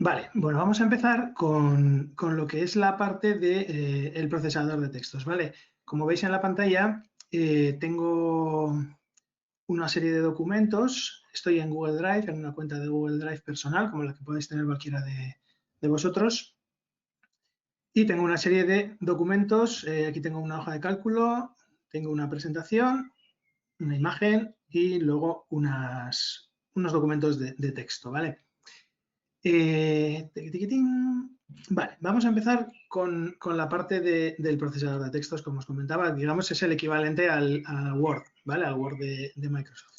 Vale, bueno, vamos a empezar con lo que es la parte del procesador de textos, ¿vale? Como veis en la pantalla, tengo una serie de documentos. Estoy en Google Drive, en una cuenta de Google Drive personal, como la que podéis tener cualquiera de vosotros. Y tengo una serie de documentos. Aquí tengo una hoja de cálculo, tengo una presentación, una imagen y luego unos documentos de texto, ¿vale? Vale, vamos a empezar con la parte del procesador de textos, como os comentaba, digamos es el equivalente al Word, ¿vale? Al Word de Microsoft.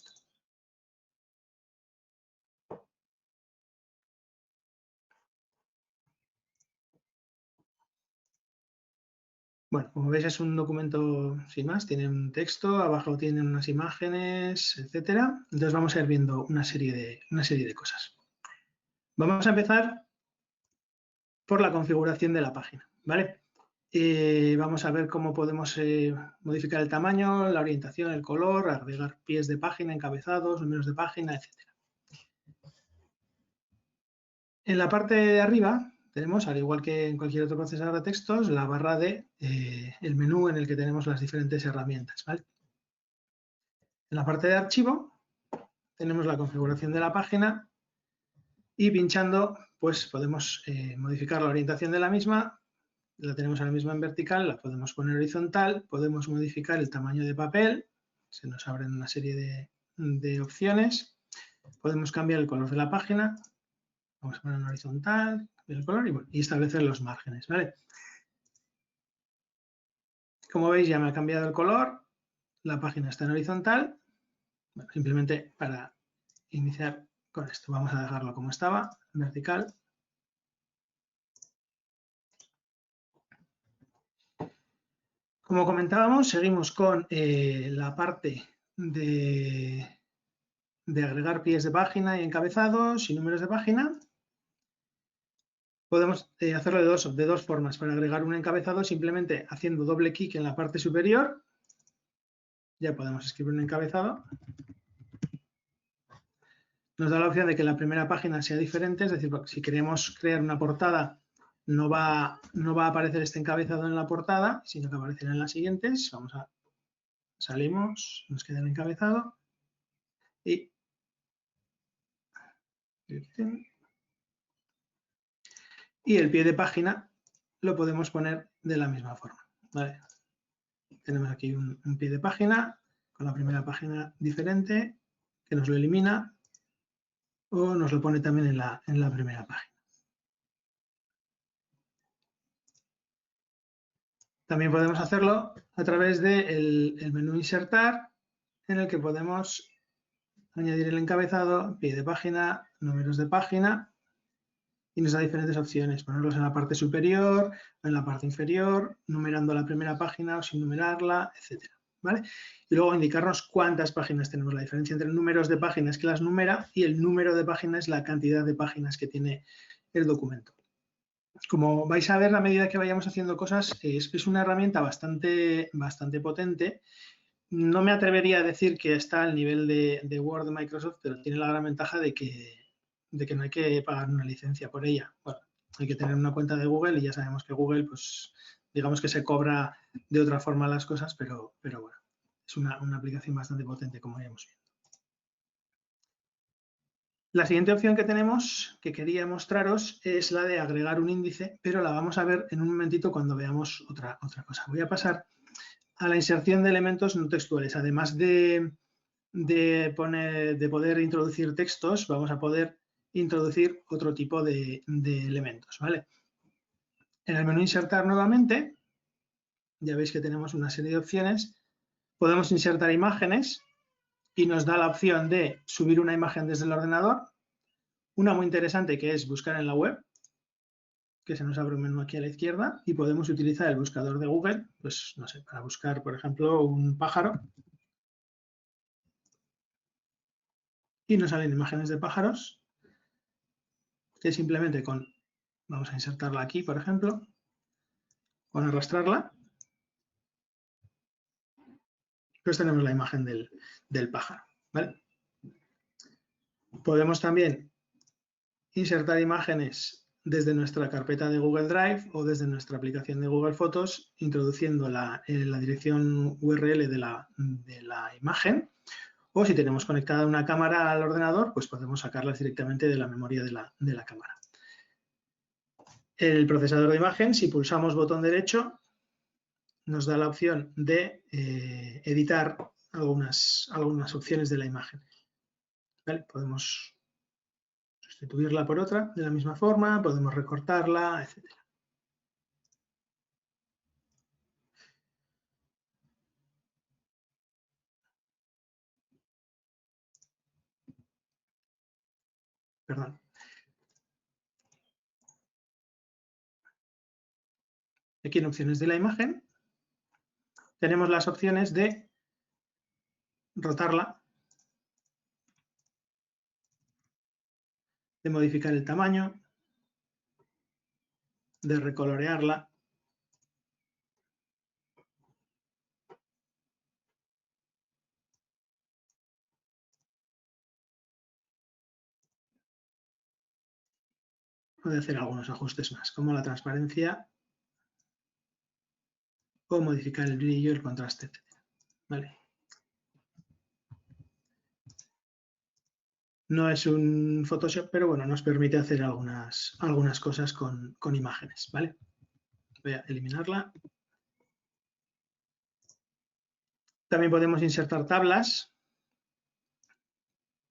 Bueno, como veis es un documento sin más, tiene un texto, abajo tienen unas imágenes, etcétera. Entonces vamos a ir viendo una serie de cosas. Vamos a empezar por la configuración de la página, ¿vale? Vamos a ver cómo podemos modificar el tamaño, la orientación, el color, agregar pies de página, encabezados, números de página, etc. En la parte de arriba tenemos, al igual que en cualquier otro procesador de textos, la barra de el menú en el que tenemos las diferentes herramientas, ¿vale? En la parte de archivo tenemos la configuración de la página y pinchando pues podemos modificar la orientación de la misma. La tenemos ahora mismo en vertical, la podemos poner horizontal, podemos modificar el tamaño de papel, se nos abren una serie de opciones, podemos cambiar el color de la página, vamos a poner en horizontal, cambiar el color y establecer los márgenes, ¿vale? Como veis ya me ha cambiado el color, la página está en horizontal, bueno, simplemente para iniciar con esto vamos a dejarlo como estaba, en vertical. Como comentábamos, seguimos con la parte de agregar pies de página y encabezados y números de página. Podemos hacerlo de dos formas. Para agregar un encabezado, simplemente haciendo doble clic en la parte superior, ya podemos escribir un encabezado. Nos da la opción de que la primera página sea diferente, es decir, si queremos crear una portada, no va a aparecer este encabezado en la portada, sino que aparecerá en las siguientes. Salimos, nos queda el encabezado y el pie de página lo podemos poner de la misma forma, ¿vale? Tenemos aquí un pie de página con la primera página diferente que nos lo elimina o nos lo pone también en la primera página. También podemos hacerlo a través del menú Insertar, en el que podemos añadir el encabezado, pie de página, números de página, y nos da diferentes opciones, ponerlos en la parte superior, en la parte inferior, numerando la primera página o sin numerarla, etcétera, ¿vale? Y luego indicarnos cuántas páginas tenemos. La diferencia entre números de páginas que las numera y el número de páginas es la cantidad de páginas que tiene el documento. Como vais a ver a medida que vayamos haciendo cosas, es una herramienta bastante potente. No me atrevería a decir que está al nivel de Word de Microsoft, pero tiene la gran ventaja de que no hay que pagar una licencia por ella. Bueno, hay que tener una cuenta de Google y ya sabemos que Google, pues, digamos que se cobra de otra forma las cosas, pero bueno, es una aplicación bastante potente, como ya hemos visto. La siguiente opción que tenemos, que quería mostraros, es la de agregar un índice, pero la vamos a ver en un momentito cuando veamos otra cosa. Voy a pasar a la inserción de elementos no textuales. Además de poder introducir textos, vamos a poder introducir otro tipo de elementos, ¿vale? En el menú Insertar nuevamente, ya veis que tenemos una serie de opciones. Podemos insertar imágenes y nos da la opción de subir una imagen desde el ordenador. Una muy interesante que es buscar en la web, que se nos abre un menú aquí a la izquierda y podemos utilizar el buscador de Google, pues no sé, para buscar, por ejemplo, un pájaro. Y nos salen imágenes de pájaros que simplemente vamos a insertarla aquí, por ejemplo, con arrastrarla, pues tenemos la imagen del pájaro, ¿vale? Podemos también insertar imágenes desde nuestra carpeta de Google Drive o desde nuestra aplicación de Google Fotos, introduciendo la dirección URL de la imagen, o si tenemos conectada una cámara al ordenador, pues podemos sacarlas directamente de la memoria de la cámara. El procesador de imagen, si pulsamos botón derecho, nos da la opción de editar algunas opciones de la imagen. ¿Vale? Podemos sustituirla por otra de la misma forma, podemos recortarla, etc. Perdón. Aquí en opciones de la imagen tenemos las opciones de rotarla, de modificar el tamaño, de recolorearla, o de hacer algunos ajustes más, como la transparencia o modificar el brillo, el contraste, etc. ¿Vale? No es un Photoshop, pero bueno, nos permite hacer algunas cosas con imágenes, ¿vale? Voy a eliminarla. También podemos insertar tablas.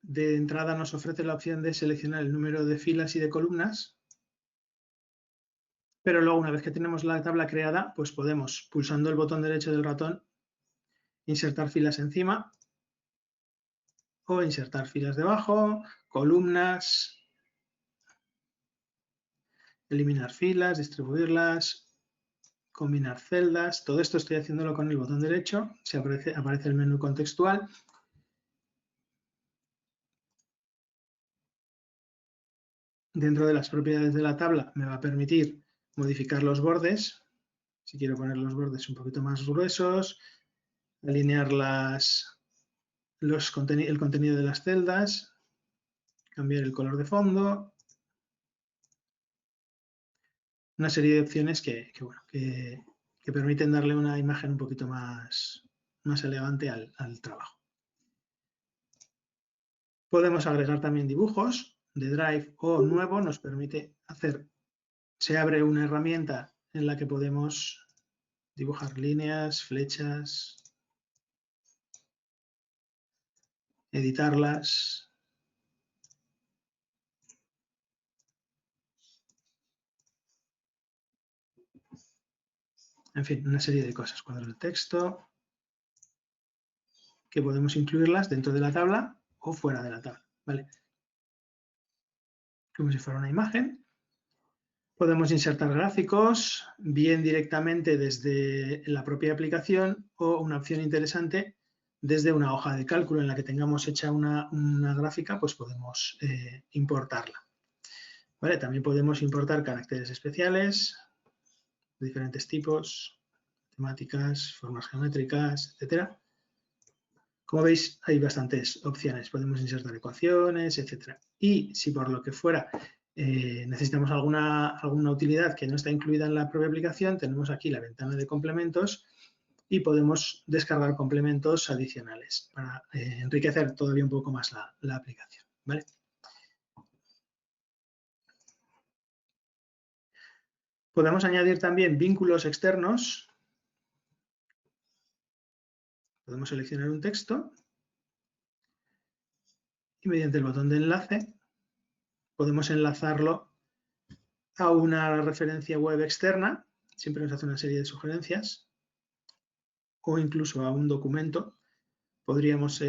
De entrada nos ofrece la opción de seleccionar el número de filas y de columnas, pero luego una vez que tenemos la tabla creada, pues podemos, pulsando el botón derecho del ratón, insertar filas encima o insertar filas debajo, columnas, eliminar filas, distribuirlas, combinar celdas. Todo esto estoy haciéndolo con el botón derecho, aparece el menú contextual. Dentro de las propiedades de la tabla me va a permitir modificar los bordes. Si quiero poner los bordes un poquito más gruesos, alinear el contenido de las celdas, cambiar el color de fondo. Una serie de opciones que permiten darle una imagen un poquito más elegante al trabajo. Podemos agregar también dibujos de Drive o nuevo, nos permite se abre una herramienta en la que podemos dibujar líneas, flechas, editarlas. En fin, una serie de cosas, cuadros de texto, que podemos incluirlas dentro de la tabla o fuera de la tabla, ¿vale? Como si fuera una imagen. Podemos insertar gráficos, bien directamente desde la propia aplicación o una opción interesante, desde una hoja de cálculo en la que tengamos hecha una gráfica, pues podemos importarla. ¿Vale? También podemos importar caracteres especiales, de diferentes tipos, temáticas, formas geométricas, etc. Como veis, hay bastantes opciones. Podemos insertar ecuaciones, etc. Y si por lo que fuera necesitamos alguna utilidad que no está incluida en la propia aplicación, tenemos aquí la ventana de complementos y podemos descargar complementos adicionales para enriquecer todavía un poco más la aplicación, ¿vale? Podemos añadir también vínculos externos. Podemos seleccionar un texto y mediante el botón de enlace podemos enlazarlo a una referencia web externa, siempre nos hace una serie de sugerencias, o incluso a un documento. Podríamos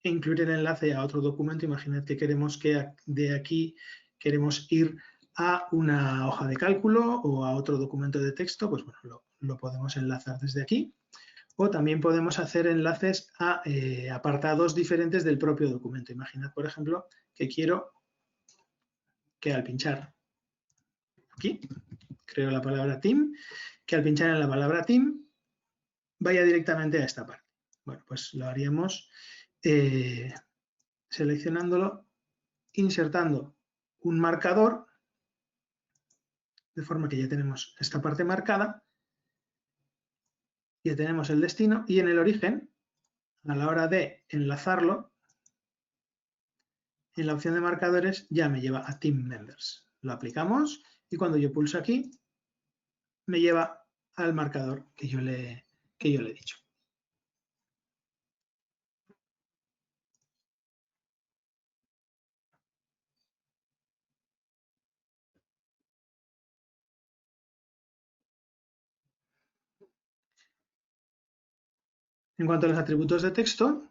incluir el enlace a otro documento. Imaginad que queremos que de aquí queremos ir a una hoja de cálculo o a otro documento de texto, pues bueno, lo podemos enlazar desde aquí. O también podemos hacer enlaces a apartados diferentes del propio documento. Imaginad, por ejemplo, que quiero que al pinchar aquí, creo la palabra team, que al pinchar en la palabra team vaya directamente a esta parte. Bueno, pues lo haríamos seleccionándolo, insertando un marcador, de forma que ya tenemos esta parte marcada, ya tenemos el destino y en el origen, a la hora de enlazarlo, en la opción de marcadores ya me lleva a Team Members. Lo aplicamos y cuando yo pulso aquí, me lleva al marcador que yo le he dicho. En cuanto a los atributos de texto,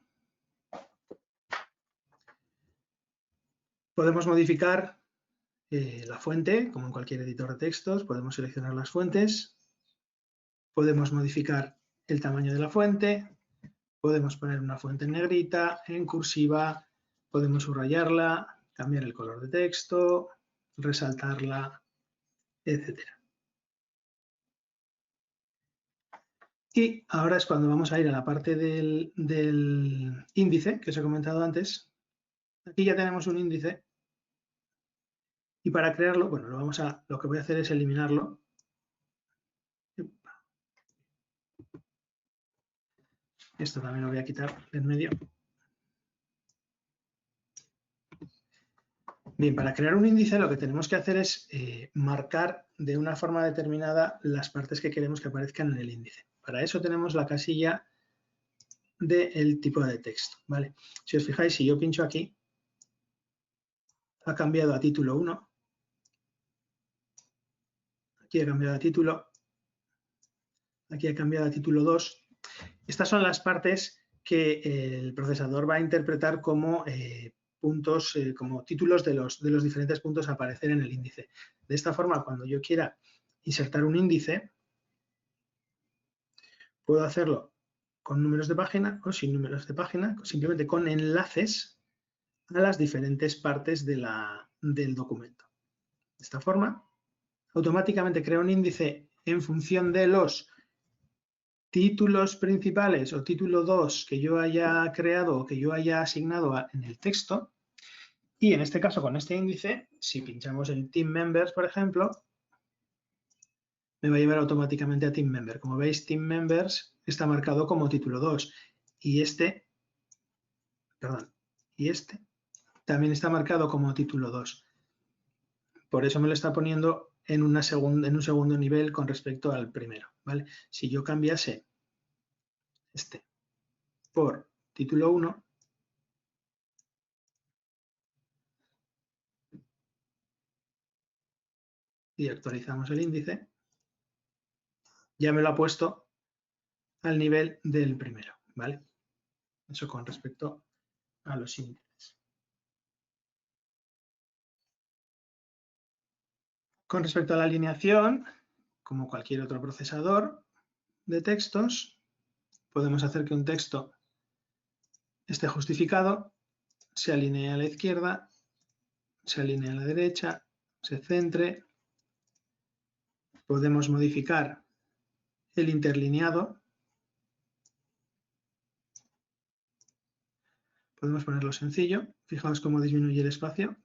podemos modificar la fuente, como en cualquier editor de textos, podemos seleccionar las fuentes, podemos modificar el tamaño de la fuente, podemos poner una fuente en negrita, en cursiva, podemos subrayarla, cambiar el color de texto, resaltarla, etc. Y ahora es cuando vamos a ir a la parte del índice que os he comentado antes. Aquí ya tenemos un índice y para crearlo, bueno, lo que voy a hacer es eliminarlo. Esto también lo voy a quitar de en medio. Bien, para crear un índice lo que tenemos que hacer es marcar de una forma determinada las partes que queremos que aparezcan en el índice. Para eso tenemos la casilla del tipo de texto, ¿vale? Si os fijáis, si yo pincho aquí, ha cambiado a título 1, aquí ha cambiado a título, aquí ha cambiado a título 2. Estas son las partes que el procesador va a interpretar como puntos, como títulos de los diferentes puntos a aparecer en el índice. De esta forma, cuando yo quiera insertar un índice, puedo hacerlo con números de página o sin números de página, simplemente con enlaces a las diferentes partes del documento. De esta forma, automáticamente crea un índice en función de los títulos principales o título 2 que yo haya creado o que yo haya asignado en el texto. Y en este caso, con este índice, si pinchamos en Team Members, por ejemplo, me va a llevar automáticamente a Team Member. Como veis, Team Members está marcado como título 2 y este también está marcado como título 2. Por eso me lo está poniendo en un segundo nivel con respecto al primero, ¿vale? Si yo cambiase este por título 1, y actualizamos el índice, ya me lo ha puesto al nivel del primero, ¿vale? Eso con respecto a los índices. Con respecto a la alineación, como cualquier otro procesador de textos, podemos hacer que un texto esté justificado, se alinee a la izquierda, se alinee a la derecha, se centre. Podemos modificar el interlineado. Podemos ponerlo sencillo. Fijaos cómo disminuye el espacio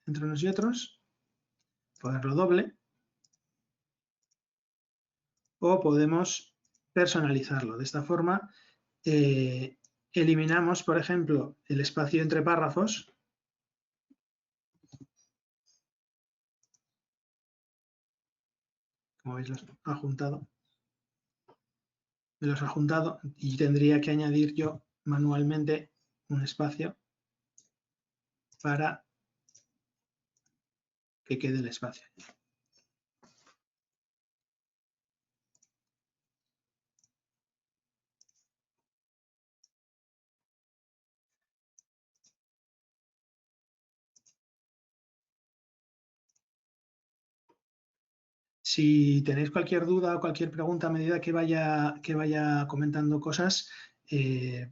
entre unos y otros. Ponerlo doble. O podemos personalizarlo. De esta forma, eliminamos, por ejemplo, el espacio entre párrafos. Como veis, los ha juntado. Me los ha juntado y tendría que añadir yo manualmente un espacio para que quede el espacio. Si tenéis cualquier duda o cualquier pregunta a medida que vaya comentando cosas,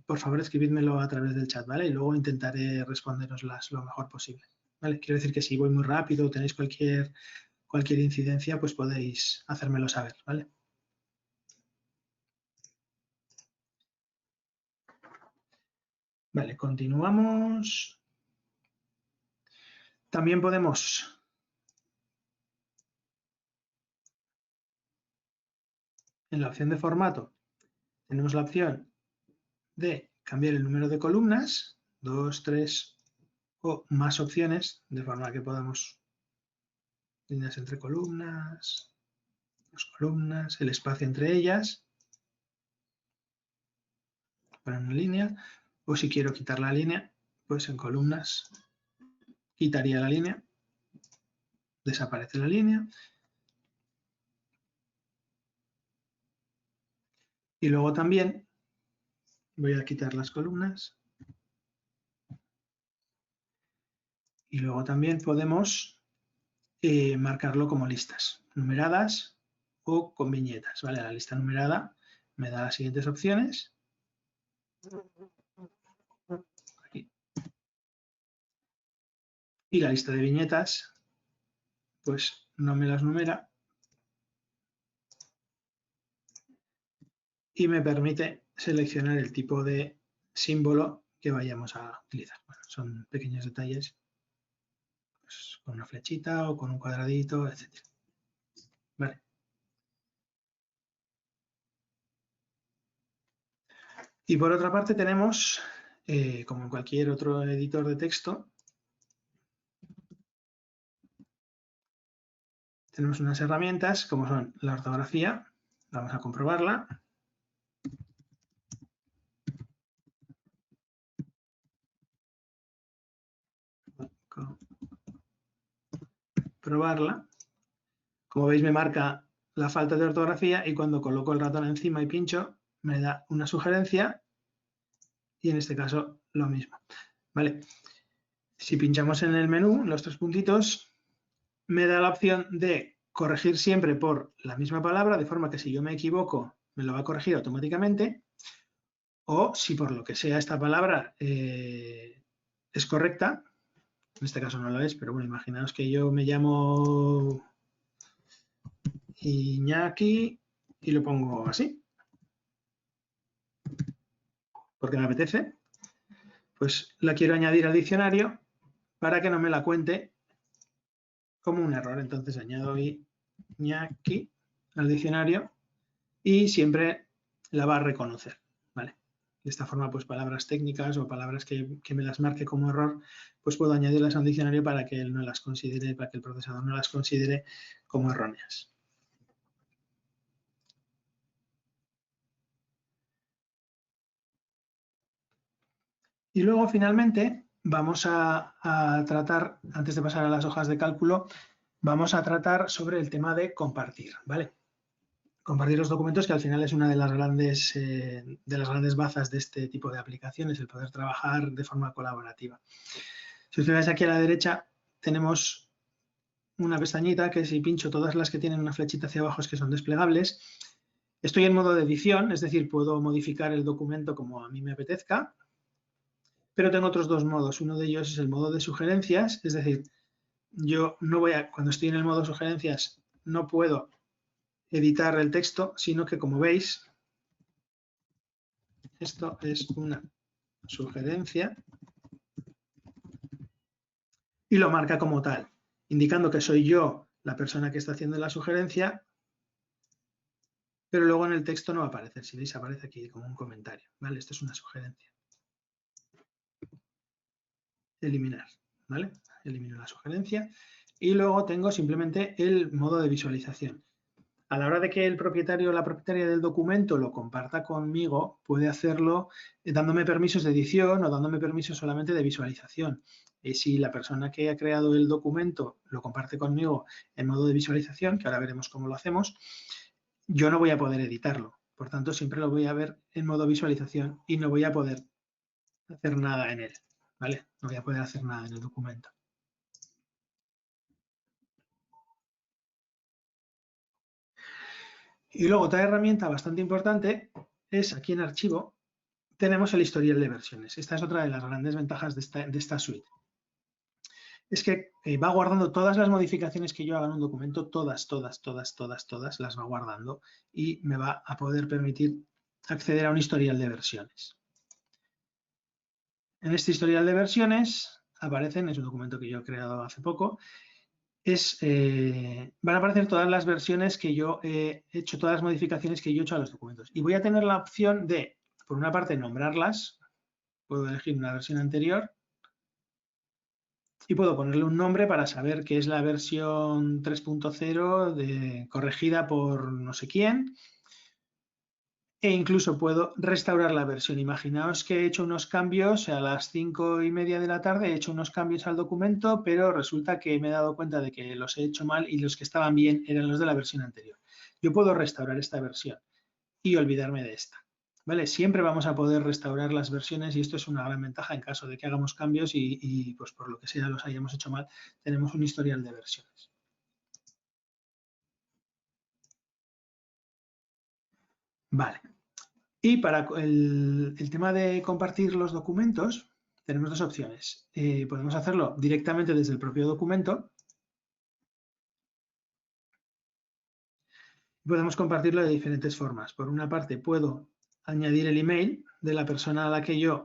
por favor escribidmelo a través del chat, ¿vale? Y luego intentaré responderoslas lo mejor posible, ¿vale? Quiero decir que si voy muy rápido o tenéis cualquier incidencia, pues podéis hacérmelo saber, ¿vale? Vale, continuamos. También podemos en la opción de formato, tenemos la opción de cambiar el número de columnas, 2, 3 o más opciones, de forma que podamos líneas entre columnas, dos columnas, el espacio entre ellas, para una línea, o si quiero quitar la línea, pues en columnas quitaría la línea, desaparece la línea. Y luego también voy a quitar las columnas. Y luego también podemos marcarlo como listas numeradas o con viñetas. ¿Vale? La lista numerada me da las siguientes opciones. Aquí. Y la lista de viñetas, pues no me las numera y me permite seleccionar el tipo de símbolo que vayamos a utilizar. Bueno, son pequeños detalles, pues, con una flechita o con un cuadradito, etc. Vale. Y por otra parte tenemos, como en cualquier otro editor de texto, tenemos unas herramientas como son la ortografía. Vamos a comprobarla. Probarla. Como veis me marca la falta de ortografía y cuando coloco el ratón encima y pincho me da una sugerencia y en este caso lo mismo. ¿Vale? Si pinchamos en el menú, los tres puntitos, me da la opción de corregir siempre por la misma palabra, de forma que si yo me equivoco me lo va a corregir automáticamente, o si por lo que sea esta palabra es correcta, en este caso no lo es, pero bueno, imaginaos que yo me llamo Iñaki y lo pongo así, porque me apetece, pues la quiero añadir al diccionario para que no me la cuente como un error. Entonces añado Iñaki al diccionario y siempre la va a reconocer, ¿vale? De esta forma, pues palabras técnicas o palabras que me las marque como error, pues puedo añadirlas a un diccionario para que él no las considere, para que el procesador no las considere como erróneas. Y luego, finalmente, vamos a tratar, antes de pasar a las hojas de cálculo, vamos a tratar sobre el tema de compartir, ¿vale? Compartir los documentos, que al final es una de las grandes bazas de este tipo de aplicaciones, el poder trabajar de forma colaborativa. Si ustedes aquí a la derecha tenemos una pestañita que si pincho todas las que tienen una flechita hacia abajo es que son desplegables. Estoy en modo de edición, es decir, puedo modificar el documento como a mí me apetezca, pero tengo otros dos modos. Uno de ellos es el modo de sugerencias, es decir, yo no voy a, cuando estoy en el modo sugerencias, no puedo editar el texto, sino que como veis, esto es una sugerencia y lo marca como tal, indicando que soy yo la persona que está haciendo la sugerencia, pero luego en el texto no va a aparecer. Si veis, aparece aquí como un comentario. ¿Vale? Esto es una sugerencia. Eliminar. ¿Vale? Elimino la sugerencia. Y luego tengo simplemente el modo de visualización. A la hora de que el propietario o la propietaria del documento lo comparta conmigo, puede hacerlo dándome permisos de edición o dándome permisos solamente de visualización. Si la persona que ha creado el documento lo comparte conmigo en modo de visualización, que ahora veremos cómo lo hacemos, yo no voy a poder editarlo. Por tanto, siempre lo voy a ver en modo visualización y no voy a poder hacer nada en él. ¿Vale? No voy a poder hacer nada en el documento. Y luego otra herramienta bastante importante es aquí en Archivo, tenemos el historial de versiones. Esta es otra de las grandes ventajas de esta suite. Es que va guardando todas las modificaciones que yo haga en un documento, todas las va guardando y me va a poder permitir acceder a un historial de versiones. En este historial de versiones, aparecen, es un documento que yo he creado hace poco, van a aparecer todas las versiones que yo he hecho, todas las modificaciones que yo he hecho a los documentos. Y voy a tener la opción de, por una parte, nombrarlas. Puedo elegir una versión anterior y puedo ponerle un nombre para saber que es la versión 3.0 corregida por no sé quién. E incluso puedo restaurar la versión. Imaginaos que he hecho unos cambios a las 5:30 de la tarde, he hecho unos cambios al documento, pero resulta que me he dado cuenta de que los he hecho mal y los que estaban bien eran los de la versión anterior. Yo puedo restaurar esta versión y olvidarme de esta. ¿Vale? Siempre vamos a poder restaurar las versiones y esto es una gran ventaja en caso de que hagamos cambios y pues por lo que sea los hayamos hecho mal, tenemos un historial de versiones. Vale. Y para el tema de compartir los documentos, tenemos dos opciones. Podemos hacerlo directamente desde el propio documento. Podemos compartirlo de diferentes formas. Por una parte, puedo añadir el email de la persona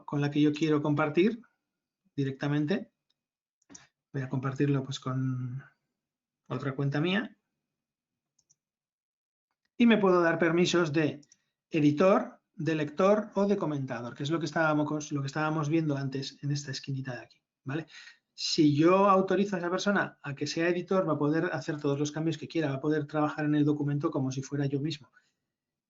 con la que yo quiero compartir directamente. Voy a compartirlo pues, con otra cuenta mía. Y me puedo dar permisos de editor, de lector o de comentador, que es lo que estábamos viendo antes en esta esquinita de aquí. ¿Vale? Si yo autorizo a esa persona a que sea editor, va a poder hacer todos los cambios que quiera, va a poder trabajar en el documento como si fuera yo mismo.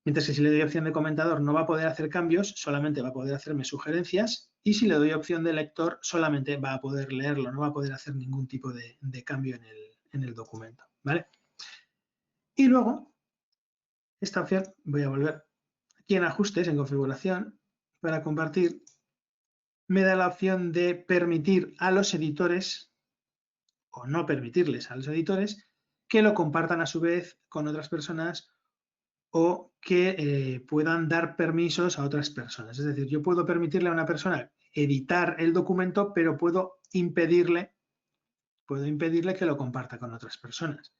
Mientras que si le doy opción de comentador no va a poder hacer cambios, solamente va a poder hacerme sugerencias, y si le doy opción de lector solamente va a poder leerlo, no va a poder hacer ningún tipo de cambio en el documento. ¿Vale? Y luego, esta opción, voy a volver aquí en ajustes, en configuración, para compartir, me da la opción de permitir a los editores o no permitirles a los editores que lo compartan a su vez con otras personas o que puedan dar permisos a otras personas. Es decir, yo puedo permitirle a una persona editar el documento, pero puedo impedirle que lo comparta con otras personas.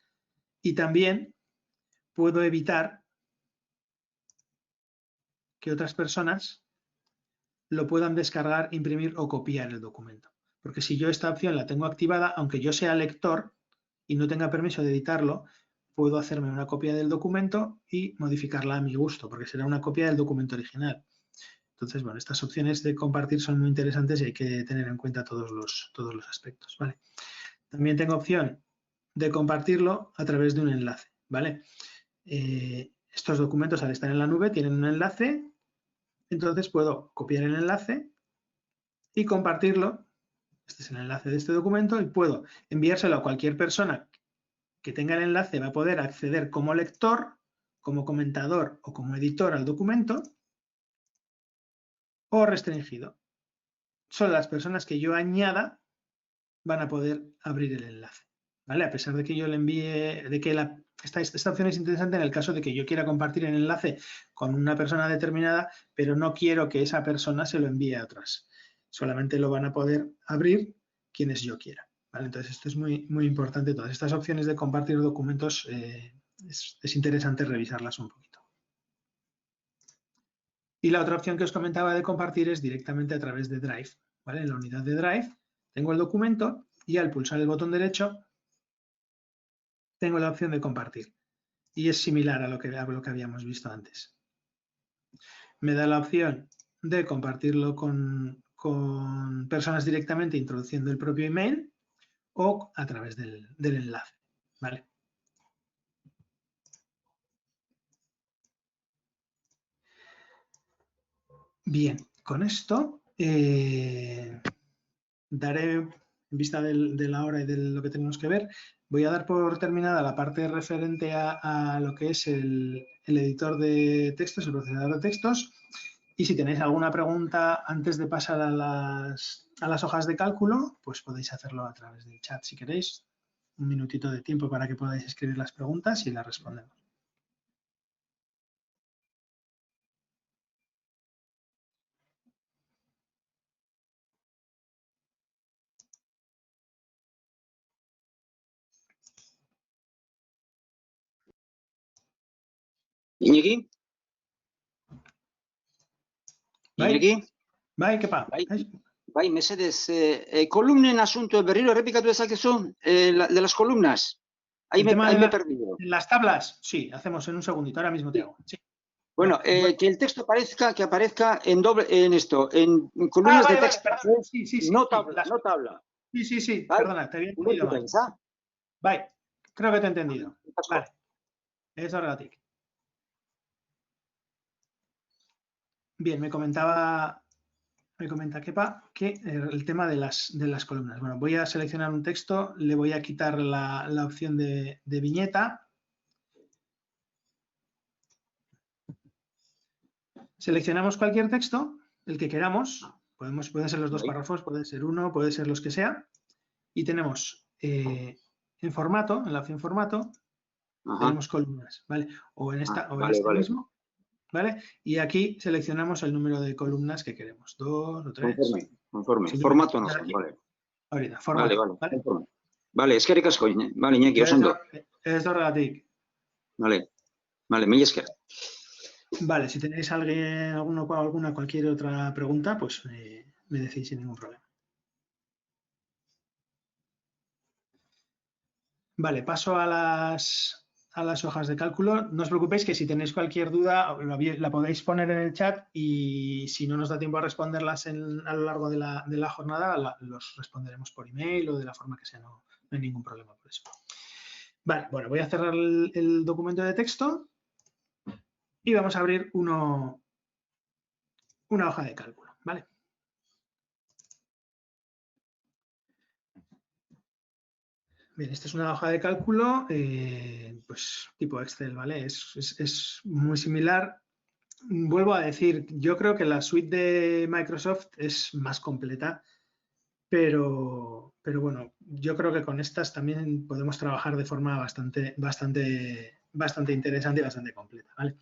Y también puedo evitar que otras personas lo puedan descargar, imprimir o copiar el documento. Porque si yo esta opción la tengo activada, aunque yo sea lector y no tenga permiso de editarlo, puedo hacerme una copia del documento y modificarla a mi gusto, porque será una copia del documento original. Entonces, bueno, estas opciones de compartir son muy interesantes y hay que tener en cuenta todos los aspectos, ¿vale? También tengo opción de compartirlo a través de un enlace, ¿vale? Estos documentos, al estar en la nube, tienen un enlace, entonces puedo copiar el enlace y compartirlo. Este es el enlace de este documento y puedo enviárselo a cualquier persona que tenga el enlace, va a poder acceder como lector, como comentador o como editor al documento, o restringido. Solo las personas que yo añada van a poder abrir el enlace, ¿vale? A pesar de que yo le envíe, de que esta opción es interesante en el caso de que yo quiera compartir el enlace con una persona determinada, pero no quiero que esa persona se lo envíe a otras. Solamente lo van a poder abrir quienes yo quiera, ¿vale? Entonces, esto es muy, muy importante. Todas estas opciones de compartir documentos es interesante revisarlas un poquito. Y la otra opción que os comentaba de compartir es directamente a través de Drive, ¿vale? En la unidad de Drive tengo el documento y al pulsar el botón derecho tengo la opción de compartir. Y es similar a lo que habíamos visto antes. Me da la opción de compartirlo con personas directamente introduciendo el propio email o a través del enlace, ¿vale? Bien, con esto daré, en vista de la hora y de lo que tenemos que ver, voy a dar por terminada la parte referente a lo que es el editor de textos, el procesador de textos. Y si tenéis alguna pregunta antes de pasar a las hojas de cálculo, pues podéis hacerlo a través del chat si queréis. Un minutito de tiempo para que podáis escribir las preguntas y las respondemos. Iñaki? Bai, Iñaki? bai, kepa. Bai, bai, mesedez, kolumnen asunto berriro errepikatu dezakezu, de las columnas. Ahí me he perdido. En las tablas, sí, hacemos en un segundito, ahora mismo te hago. Sí. Bueno, que el texto aparezca en columnas de texto. Perdón. Sí, no tabla. Sí, ¿Vale? perdona, te había entendido mal. Vale, creo que te he entendido. Vale, ez horregatik. Bien, me comenta Kepa que el tema de las columnas. Bueno, voy a seleccionar un texto, le voy a quitar la opción de viñeta. Seleccionamos cualquier texto, el que queramos, pueden ser los 2 párrafos, puede ser uno, puede ser los que sea, y tenemos en formato, en la opción formato, tenemos columnas, ¿vale? O en esta, mismo, ¿vale? Y aquí seleccionamos el número de columnas que queremos, 2 o 3. Conforme. Formato no son, vale. Ahorita, formato, ¿vale? Vale, eskerrik asko, vale, Iñaki, osondo. Ez horregatik. Vale, mila esker. Vale, si tenéis cualquier otra pregunta, pues me decís sin ningún problema. Vale, paso a las hojas de cálculo. No os preocupéis que si tenéis cualquier duda la podéis poner en el chat y si no nos da tiempo a responderlas a lo largo de la jornada, los responderemos por email o de la forma que sea. No hay ningún problema por eso. Vale, bueno, voy a cerrar el documento de texto y vamos a abrir una hoja de cálculo, ¿vale? Bien, esta es una hoja de cálculo, pues tipo Excel, ¿vale? Es muy similar. Vuelvo a decir, yo creo que la suite de Microsoft es más completa, pero bueno, yo creo que con estas también podemos trabajar de forma bastante interesante y bastante completa, ¿vale?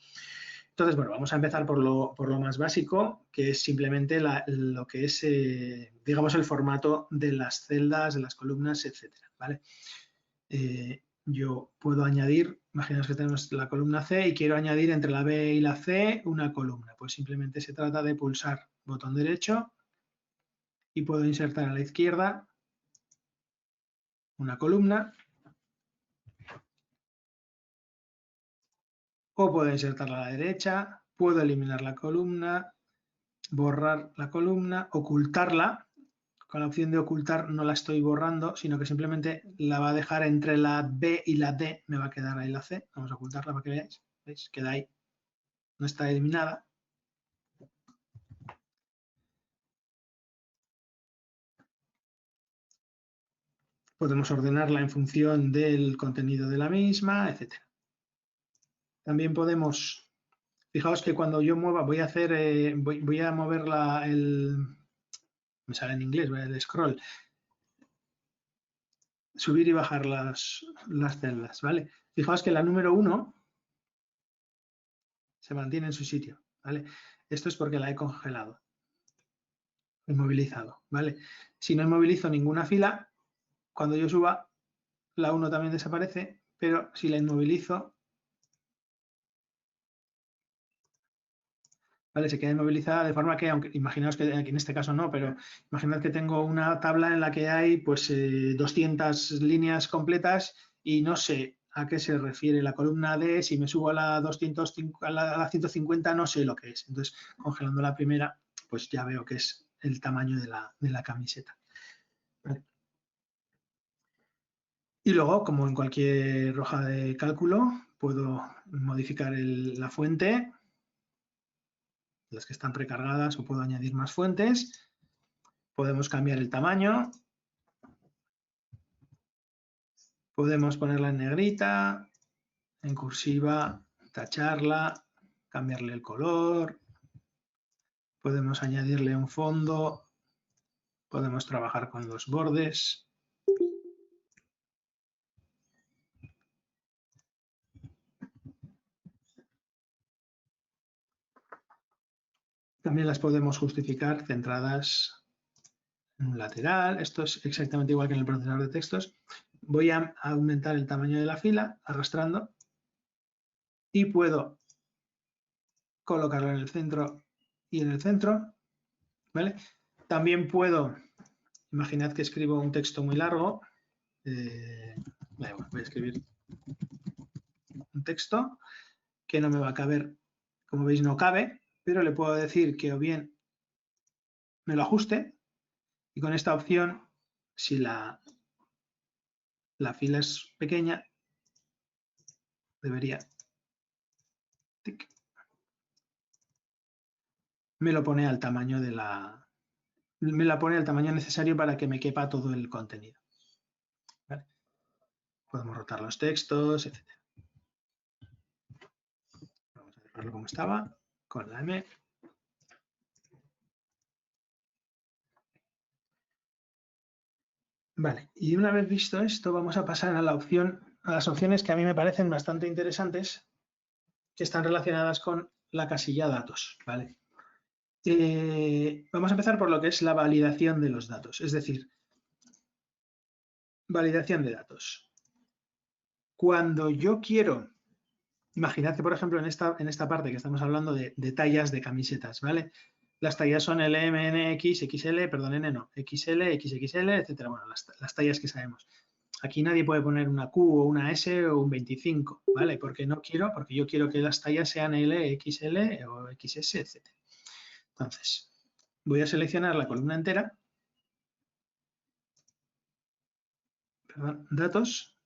Entonces, bueno, vamos a empezar por lo más básico, que es simplemente lo que es, digamos, el formato de las celdas, de las columnas, etcétera, ¿vale? Yo puedo añadir, imaginaos que tenemos la columna C y quiero añadir entre la B y la C una columna. Pues simplemente se trata de pulsar botón derecho y puedo insertar a la izquierda una columna o puedo insertarla a la derecha, puedo eliminar la columna, borrar la columna, ocultarla. Con la opción de ocultar no la estoy borrando, sino que simplemente la va a dejar entre la B y la D, me va a quedar ahí la C. Vamos a ocultarla para que veáis. ¿Veis? Queda ahí. No está eliminada. Podemos ordenarla en función del contenido de la misma, etc. También podemos, fijaos que cuando yo mueva, voy a mover me sale en inglés, el scroll, subir y bajar las celdas, ¿vale? Fijaos que la número 1 se mantiene en su sitio, ¿vale? Esto es porque la he congelado, inmovilizado, ¿vale? Si no inmovilizo ninguna fila, cuando yo suba, la 1 también desaparece, pero si la inmovilizo, ¿vale? Se queda inmovilizada de forma que, aunque imaginaos que aquí en este caso no, pero imaginad que tengo una tabla en la que hay pues 200 líneas completas y no sé a qué se refiere la columna D, si me subo a la 150 no sé lo que es. Entonces, congelando la primera, pues ya veo que es el tamaño de la camiseta. ¿Vale? Y luego, como en cualquier hoja de cálculo, puedo modificar la fuente, las que están precargadas, o puedo añadir más fuentes. Podemos cambiar el tamaño. Podemos ponerla en negrita, en cursiva, tacharla, cambiarle el color. Podemos añadirle un fondo. Podemos trabajar con los bordes. También las podemos justificar centradas en un lateral. Esto es exactamente igual que en el procesador de textos. Voy a aumentar el tamaño de la fila arrastrando y puedo colocarlo en el centro y en el centro, ¿vale? También puedo, imaginad que escribo un texto muy largo. Voy a escribir un texto que no me va a caber, como veis no cabe, pero le puedo decir que o bien me lo ajuste y con esta opción, si la fila es pequeña, debería, tic, me lo pone al tamaño necesario para que me quepa todo el contenido. ¿Vale? Podemos rotar los textos, etc. Vamos a dejarlo como estaba, con la M. Vale, y una vez visto esto, vamos a pasar a las opciones que a mí me parecen bastante interesantes, que están relacionadas con la casilla datos. ¿Vale? Vamos a empezar por lo que es la validación de los datos, es decir, validación de datos. Cuando yo quiero, imaginad que, por ejemplo, en esta parte que estamos hablando de tallas de camisetas, ¿vale? Las tallas son L, M, N, X, XL, perdón, N no, XL, XXL, etcétera. Bueno, las tallas que sabemos. Aquí nadie puede poner una Q o una S o un 25, ¿vale? Porque yo quiero que las tallas sean L, XL o XS, etcétera. Entonces, voy a seleccionar la columna entera, perdón, datos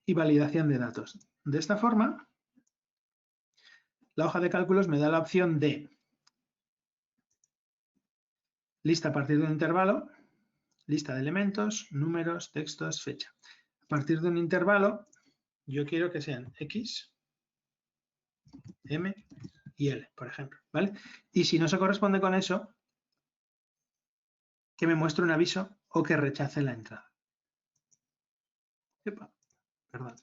y validación de datos. De esta forma, la hoja de cálculos me da la opción de lista a partir de un intervalo, lista de elementos, números, textos, fecha. A partir de un intervalo, yo quiero que sean X, M y L, por ejemplo, ¿vale? Y si no se corresponde con eso, que me muestre un aviso o que rechace la entrada. Epa, perdón.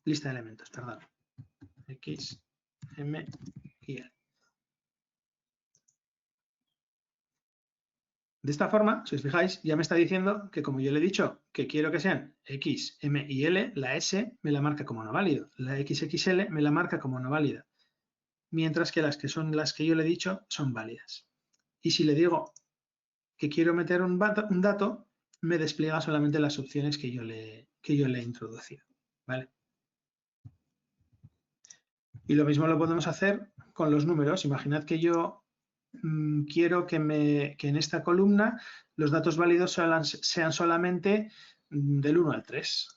Lista de elementos, perdón. X, M y L. De esta forma, si os fijáis, ya me está diciendo que como yo le he dicho que quiero que sean X, M y L, la S me la marca como no válido, la XXL me la marca como no válida, mientras que las que son las que yo le he dicho son válidas. Y si le digo que quiero meter un dato, me despliega solamente las opciones que yo le he introducido. ¿Vale? Y lo mismo lo podemos hacer con los números. Imaginad que yo quiero que en esta columna los datos válidos sean solamente del 1 al 3.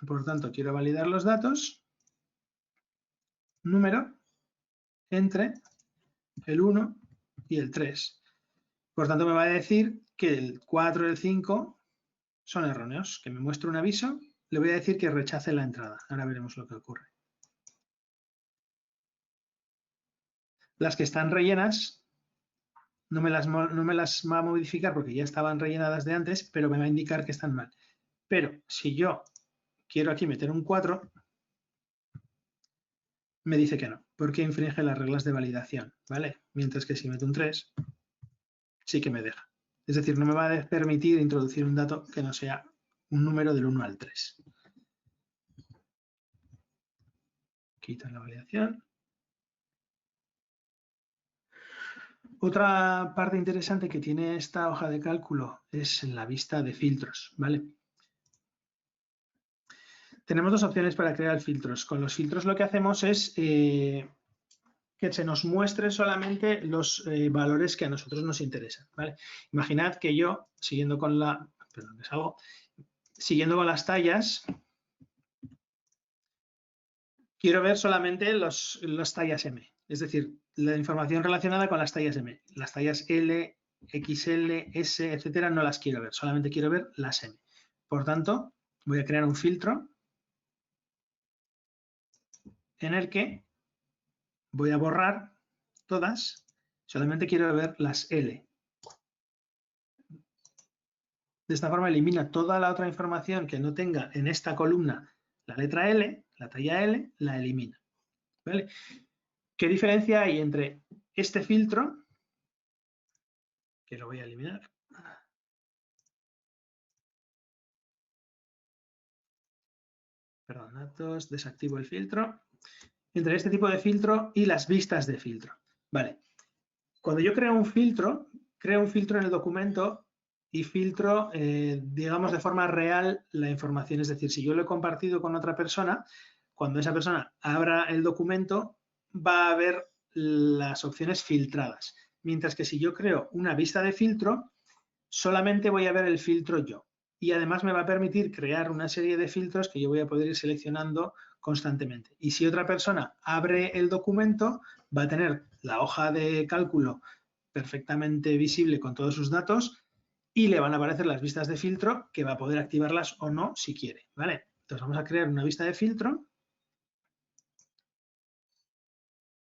Por lo tanto, quiero validar los datos, número, entre el 1 y el 3. Por tanto, me va a decir que el 4 y el 5 son erróneos, que me muestre un aviso, le voy a decir que rechace la entrada. Ahora veremos lo que ocurre. Las que están rellenas no me las va a modificar porque ya estaban rellenadas de antes, pero me va a indicar que están mal. Pero si yo quiero aquí meter un 4, me dice que no, porque infringe las reglas de validación, ¿vale? Mientras que si meto un 3, sí que me deja. Es decir, no me va a permitir introducir un dato que no sea un número del 1 al 3. Quito la validación. Otra parte interesante que tiene esta hoja de cálculo es la vista de filtros, ¿vale? Tenemos dos opciones para crear filtros. Con los filtros lo que hacemos es que se nos muestren solamente los valores que a nosotros nos interesan, ¿vale? Imaginad que yo, siguiendo con las tallas, quiero ver solamente las tallas M, es decir, la información relacionada con las tallas M. Las tallas L, XL, S, etcétera, no las quiero ver, solamente quiero ver las M. Por tanto, voy a crear un filtro en el que voy a borrar todas, solamente quiero ver las L. De esta forma elimina toda la otra información que no tenga en esta columna la letra L, la talla L, la elimina. ¿Vale? ¿Qué diferencia hay entre este filtro, que lo voy a eliminar, perdón, datos, desactivo el filtro, entre este tipo de filtro y las vistas de filtro? Vale. Cuando yo creo un filtro, creo un filtro en el documento y filtro, digamos, de forma real la información. Es decir, si yo lo he compartido con otra persona, cuando esa persona abra el documento, va a ver las opciones filtradas. Mientras que si yo creo una vista de filtro, solamente voy a ver el filtro yo. Y además me va a permitir crear una serie de filtros que yo voy a poder ir seleccionando constantemente. Y si otra persona abre el documento, va a tener la hoja de cálculo perfectamente visible con todos sus datos y le van a aparecer las vistas de filtro que va a poder activarlas o no si quiere, ¿vale? Entonces vamos a crear una vista de filtro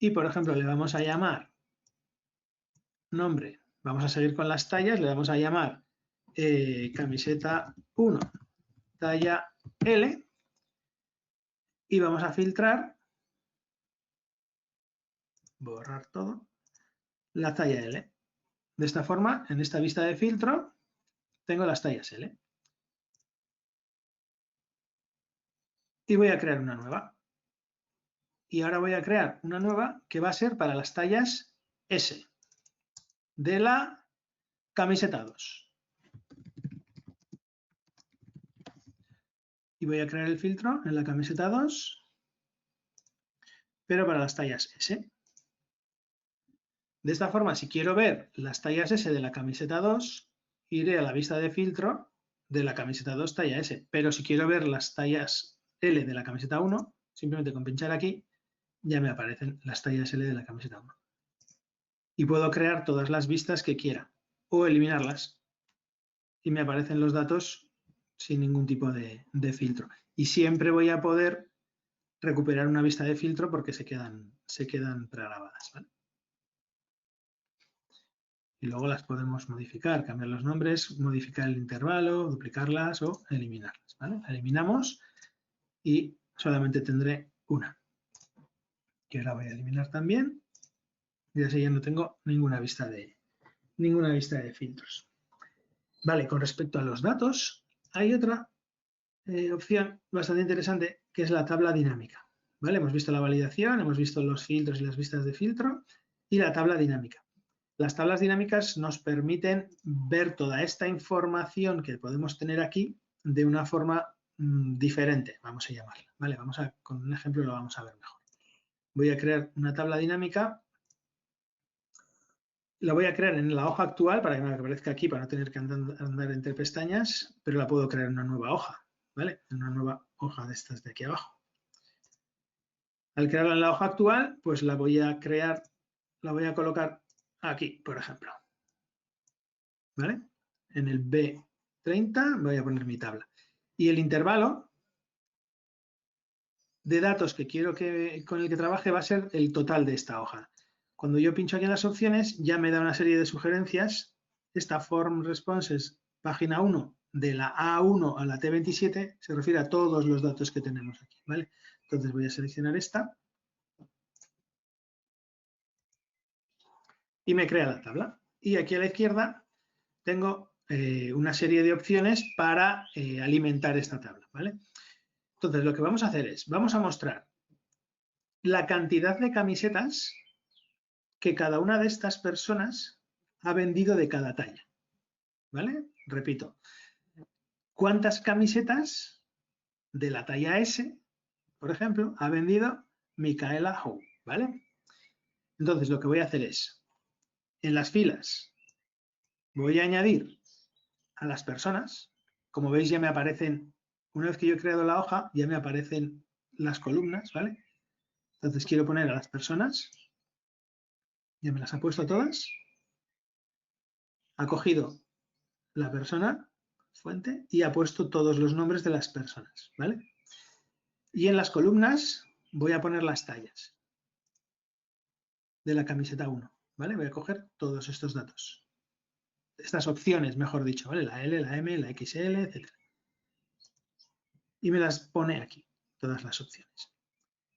y, por ejemplo, le vamos a llamar nombre. Vamos a seguir con las tallas, le vamos a llamar camiseta 1, talla L, y vamos a filtrar, borrar todo, la talla L. De esta forma, en esta vista de filtro, tengo las tallas L. Y voy a crear una nueva. Y ahora voy a crear una nueva que va a ser para las tallas S de la camiseta 2. Y voy a crear el filtro en la camiseta 2, pero para las tallas S. De esta forma, si quiero ver las tallas S de la camiseta 2, iré a la vista de filtro de la camiseta 2 talla S. Pero si quiero ver las tallas L de la camiseta 1, simplemente con pinchar aquí, ya me aparecen las tallas L de la camiseta 1. Y puedo crear todas las vistas que quiera o eliminarlas. Y me aparecen los datos sin ningún tipo de filtro. Y siempre voy a poder recuperar una vista de filtro porque se quedan pregrabadas, ¿vale? Y luego las podemos modificar, cambiar los nombres, modificar el intervalo, duplicarlas o eliminarlas, ¿vale? La eliminamos y solamente tendré una. Que ahora voy a eliminar también. Y así ya no tengo ninguna vista de filtros. Vale, con respecto a los datos, hay otra opción bastante interesante que es la tabla dinámica. ¿Vale? Hemos visto la validación, hemos visto los filtros y las vistas de filtro y la tabla dinámica. Las tablas dinámicas nos permiten ver toda esta información que podemos tener aquí de una forma diferente, vamos a llamarla. ¿Vale? Con un ejemplo lo vamos a ver mejor. Voy a crear una tabla dinámica. La voy a crear en la hoja actual para que me aparezca aquí, para no tener que andar entre pestañas, pero la puedo crear en una nueva hoja, ¿vale? En una nueva hoja de estas de aquí abajo. Al crearla en la hoja actual, pues la voy a colocar aquí, por ejemplo. ¿Vale? En el B30 voy a poner mi tabla. Y el intervalo de datos que quiero con el que trabaje va a ser el total de esta hoja. Cuando yo pincho aquí en las opciones, ya me da una serie de sugerencias. Esta Form Responses, página 1, de la A1 a la T27, se refiere a todos los datos que tenemos aquí, ¿vale? Entonces voy a seleccionar esta. Y me crea la tabla. Y aquí a la izquierda tengo una serie de opciones para alimentar esta tabla, ¿vale? Entonces, lo que vamos a hacer es, vamos a mostrar la cantidad de camisetas que cada una de estas personas ha vendido de cada talla, ¿vale? Repito, ¿cuántas camisetas de la talla S, por ejemplo, ha vendido Micaela Howe, ¿vale? Entonces, lo que voy a hacer es, en las filas, voy a añadir a las personas. Como veis, ya me aparecen, una vez que yo he creado la hoja, ya me aparecen las columnas, ¿vale? Entonces, quiero poner a las personas. Ya me las ha puesto todas. Ha cogido la persona, fuente, y ha puesto todos los nombres de las personas, ¿vale? Y en las columnas voy a poner las tallas de la camiseta 1, ¿vale? Voy a coger todos estos datos. Estas opciones, mejor dicho, ¿vale? La L, la M, la XL, etc. Y me las pone aquí, todas las opciones.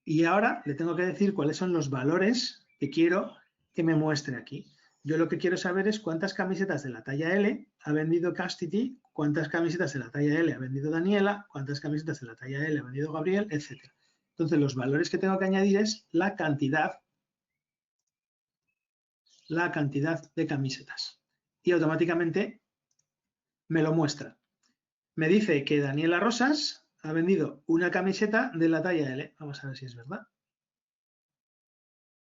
Y ahora le tengo que decir cuáles son los valores que quiero que me muestre aquí. Yo lo que quiero saber es cuántas camisetas de la talla L ha vendido Castity, cuántas camisetas de la talla L ha vendido Daniela, cuántas camisetas de la talla L ha vendido Gabriel, etc. Entonces, los valores que tengo que añadir es la cantidad de camisetas. y automáticamente me lo muestra. Me dice que Daniela Rosas ha vendido una camiseta de la talla L. Vamos a ver si es verdad.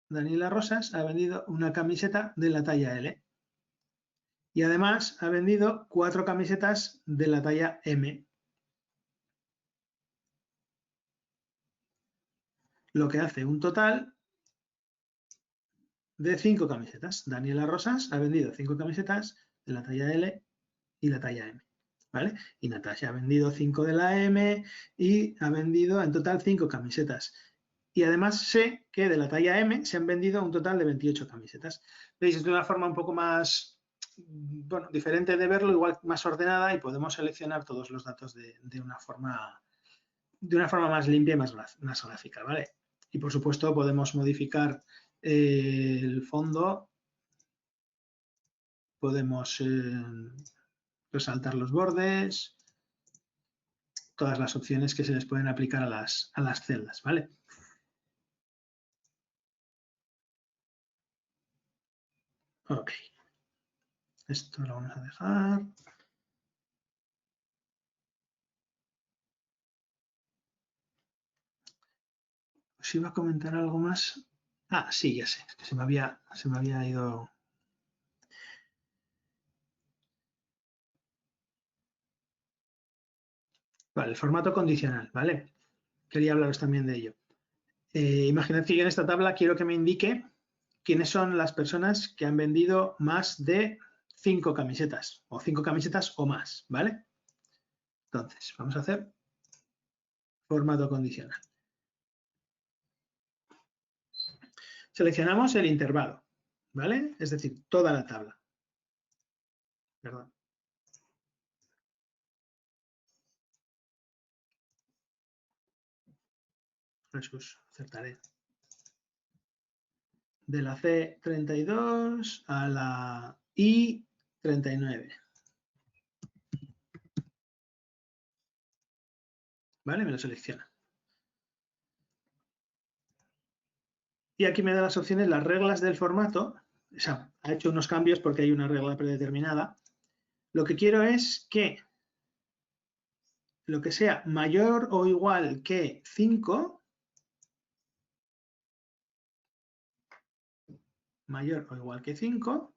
Daniela Rosas ha vendido una camiseta de la talla L. Y además ha vendido 4 camisetas de la talla M. Lo que hace un total de 5 camisetas. Daniela Rosas ha vendido 5 camisetas de la talla L y la talla M. ¿Vale? Y Natasha ha vendido 5 de la M y ha vendido en total 5 camisetas. Y además sé que de la talla M se han vendido un total de 28 camisetas. ¿Veis? Es de una forma un poco más, bueno, diferente de verlo, igual más ordenada, y podemos seleccionar todos los datos de una forma más limpia y más gráfica, ¿vale? Y por supuesto podemos modificar el fondo, podemos resaltar los bordes, todas las opciones que se les pueden aplicar a las celdas, ¿vale? Ok. Esto lo vamos a dejar. Os iba a comentar algo más. Ah, sí, ya sé, es que se me había ido. Vale, el formato condicional, ¿vale? Quería hablaros también de ello. Imaginad que yo en esta tabla quiero que me indique quiénes son las personas que han vendido más de 5 camisetas, o 5 camisetas o más, ¿vale? Entonces, vamos a hacer formato condicional. Seleccionamos el intervalo, ¿vale? Es decir, toda la tabla. Perdón. Jesús, acertaré. De la C32 a la I39. ¿Vale? Me lo selecciona. Y aquí me da las opciones, las reglas del formato. O sea, ha hecho unos cambios porque hay una regla predeterminada. Lo que quiero es que lo que sea mayor o igual que 5, mayor o igual que 5,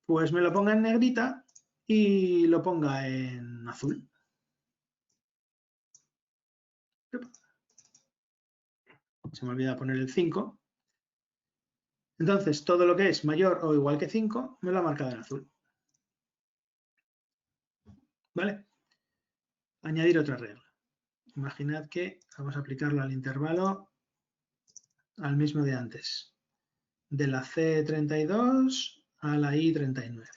pues me lo ponga en negrita y lo ponga en azul. Se me olvida poner el 5. Entonces, todo lo que es mayor o igual que 5 me lo ha marcado en azul. ¿Vale? Añadir otra regla. Imaginad que vamos a aplicarlo al intervalo al mismo de antes. De la C32 a la I39.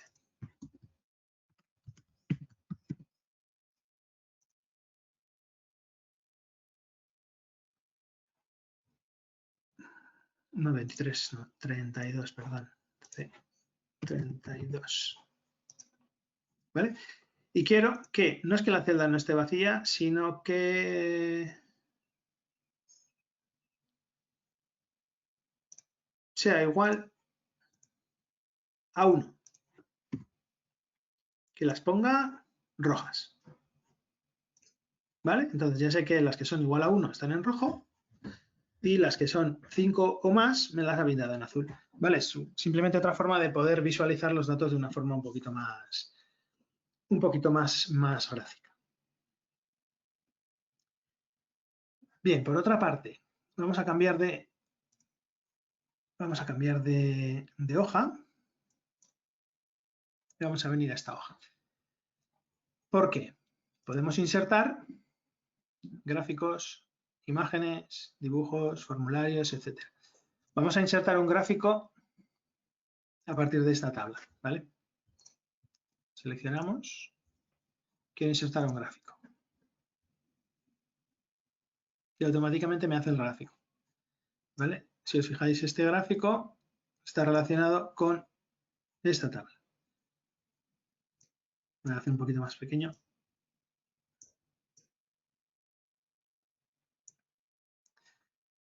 No, 23, no, 32, perdón. C32. ¿Vale? Y quiero que, no es que la celda no esté vacía, sino que sea igual a 1. Que las ponga rojas. ¿Vale? Entonces ya sé que las que son igual a 1 están en rojo y las que son 5 o más me las ha pintado en azul. ¿Vale? Es simplemente otra forma de poder visualizar los datos de una forma un poquito más gráfica. Bien, por otra parte, vamos a cambiar de hoja. Y vamos a venir a esta hoja. ¿Por qué? Podemos insertar gráficos, imágenes, dibujos, formularios, etc. Vamos a insertar un gráfico a partir de esta tabla, ¿vale? Seleccionamos. Quiero insertar un gráfico. Y automáticamente me hace el gráfico, ¿vale? Si os fijáis, este gráfico está relacionado con esta tabla. Voy a hacer un poquito más pequeño.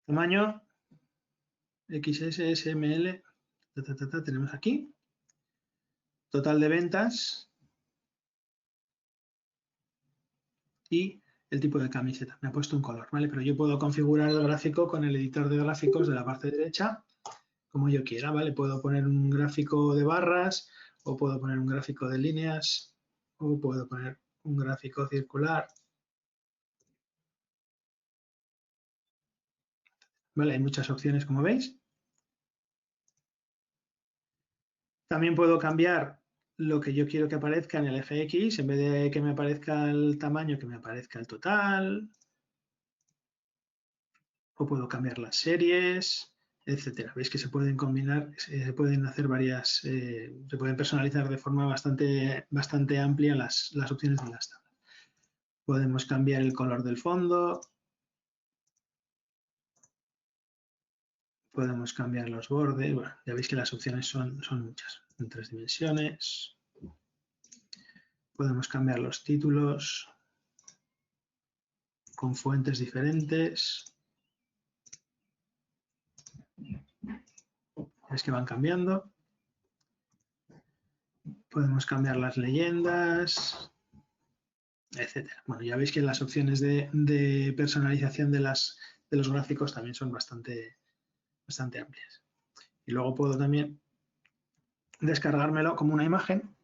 Tamaño XS, SML, tenemos aquí. total de ventas y el tipo de camiseta. Me ha puesto un color, ¿vale? Pero yo puedo configurar el gráfico con el editor de gráficos de la parte derecha como yo quiera, ¿vale? Puedo poner un gráfico de barras o puedo poner un gráfico de líneas o puedo poner un gráfico circular. ¿Vale? Hay muchas opciones, como veis. También puedo cambiar lo que yo quiero que aparezca en el eje X, en vez de que me aparezca el tamaño, que me aparezca el total. O puedo cambiar las series, etcétera. Veis que se pueden combinar, se pueden hacer varias, se pueden personalizar de forma bastante amplia las opciones de las tablas. Podemos cambiar el color del fondo. Podemos cambiar los bordes. Bueno, ya veis que las opciones son muchas, en 3 dimensiones. Podemos cambiar los títulos con fuentes diferentes. Veis que van cambiando. Podemos cambiar las leyendas, etcétera. Bueno, ya veis que las opciones de personalización de los gráficos también son bastante amplias. Y luego puedo también descargármelo como una imagen.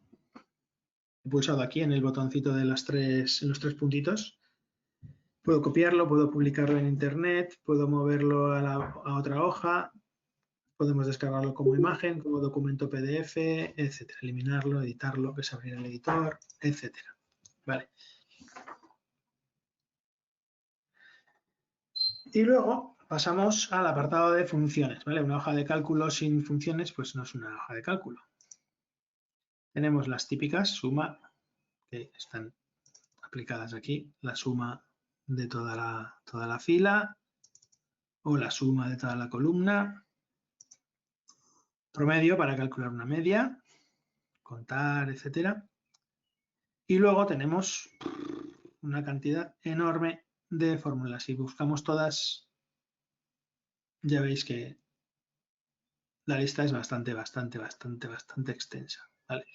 He pulsado aquí en el botoncito de los tres puntitos. Puedo copiarlo, puedo publicarlo en internet, puedo moverlo a otra hoja, podemos descargarlo como imagen, como documento PDF, etcétera. Eliminarlo, editarlo, que es abrir el editor, etcétera. Vale. Y luego pasamos al apartado de funciones, ¿vale? Una hoja de cálculo sin funciones, pues no es una hoja de cálculo. Tenemos las típicas, suma, que están aplicadas aquí, la suma de toda la fila o la suma de toda la columna, promedio para calcular una media, contar, etcétera. Y luego tenemos una cantidad enorme de fórmulas. Si buscamos todas, ya veis que la lista es bastante extensa, ¿vale?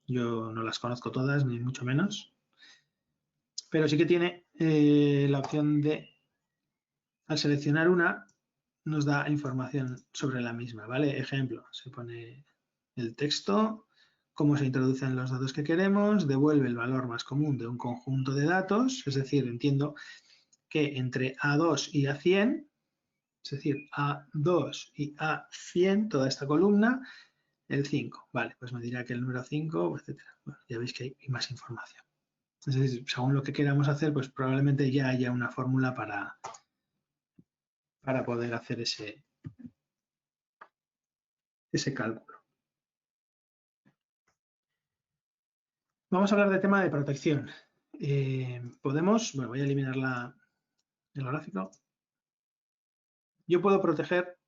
Yo no las conozco todas, ni mucho menos, pero sí que tiene la opción de, al seleccionar una, nos da información sobre la misma, ¿vale? Ejemplo, se pone el texto, cómo se introducen los datos que queremos, devuelve el valor más común de un conjunto de datos, es decir, entiendo que entre A2 y A100, es decir, A2 y A100, toda esta columna, el 5. Vale, pues me dirá que el número 5, etcétera. Bueno, ya veis que hay más información. Es decir, según lo que queramos hacer, pues probablemente ya haya una fórmula para poder hacer ese cálculo. Vamos a hablar del tema de protección. Bueno, voy a eliminar el gráfico. Yo puedo proteger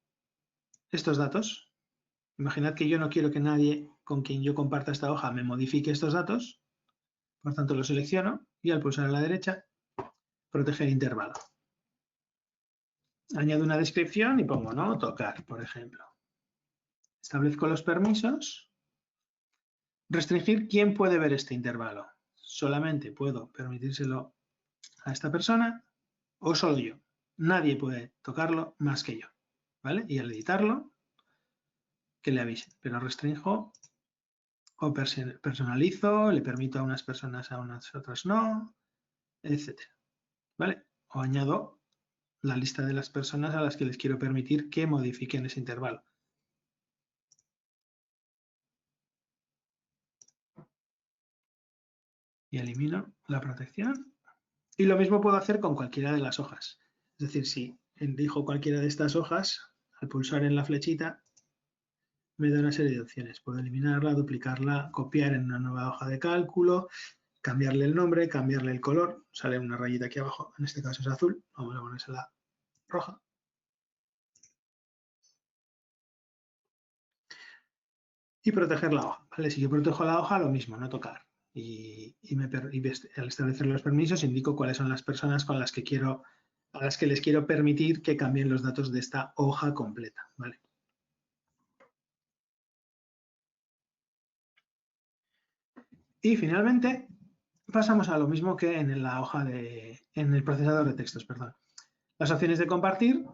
estos datos. Imaginad que yo no quiero que nadie con quien yo comparta esta hoja me modifique estos datos. Por tanto, lo selecciono y al pulsar a la derecha, proteger intervalo. Añado una descripción y pongo no tocar, por ejemplo. Establezco los permisos. Restringir quién puede ver este intervalo. Solamente puedo permitírselo a esta persona o solo yo. Nadie puede tocarlo más que yo, ¿vale? Y al editarlo, que le avisen. Pero restrinjo o personalizo, le permito a unas personas, a unas otras no, etcétera, ¿vale? O añado la lista de las personas a las que les quiero permitir que modifiquen ese intervalo. Y elimino la protección. Y lo mismo puedo hacer con cualquiera de las hojas. Es decir, si elijo cualquiera de estas hojas, al pulsar en la flechita, me da una serie de opciones. Puedo eliminarla, duplicarla, copiar en una nueva hoja de cálculo, cambiarle el nombre, cambiarle el color. Sale una rayita aquí abajo, en este caso es azul. Vamos a ponérsela roja. Y proteger la hoja, ¿vale? Si yo protejo la hoja, lo mismo, no tocar. Y al establecer los permisos indico cuáles son las personas con las que a las que les quiero permitir que cambien los datos de esta hoja completa, ¿vale? Y finalmente pasamos a lo mismo que en la hoja en el procesador de textos, perdón. Las opciones de compartir.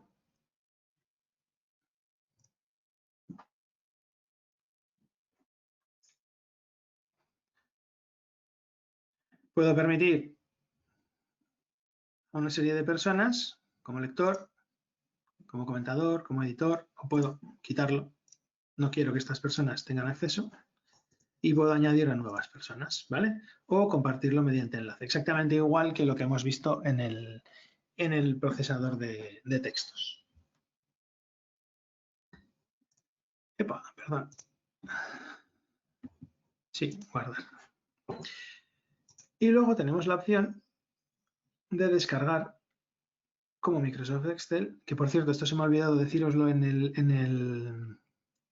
Puedo permitir a una serie de personas, como lector, como comentador, como editor, o puedo quitarlo. No quiero que estas personas tengan acceso y puedo añadir a nuevas personas, ¿vale? O compartirlo mediante enlace, exactamente igual que lo que hemos visto en el procesador de textos. Epa, perdón. Sí, guardar. Y luego tenemos la opción de descargar como Microsoft Excel, que por cierto, esto se me ha olvidado decíroslo en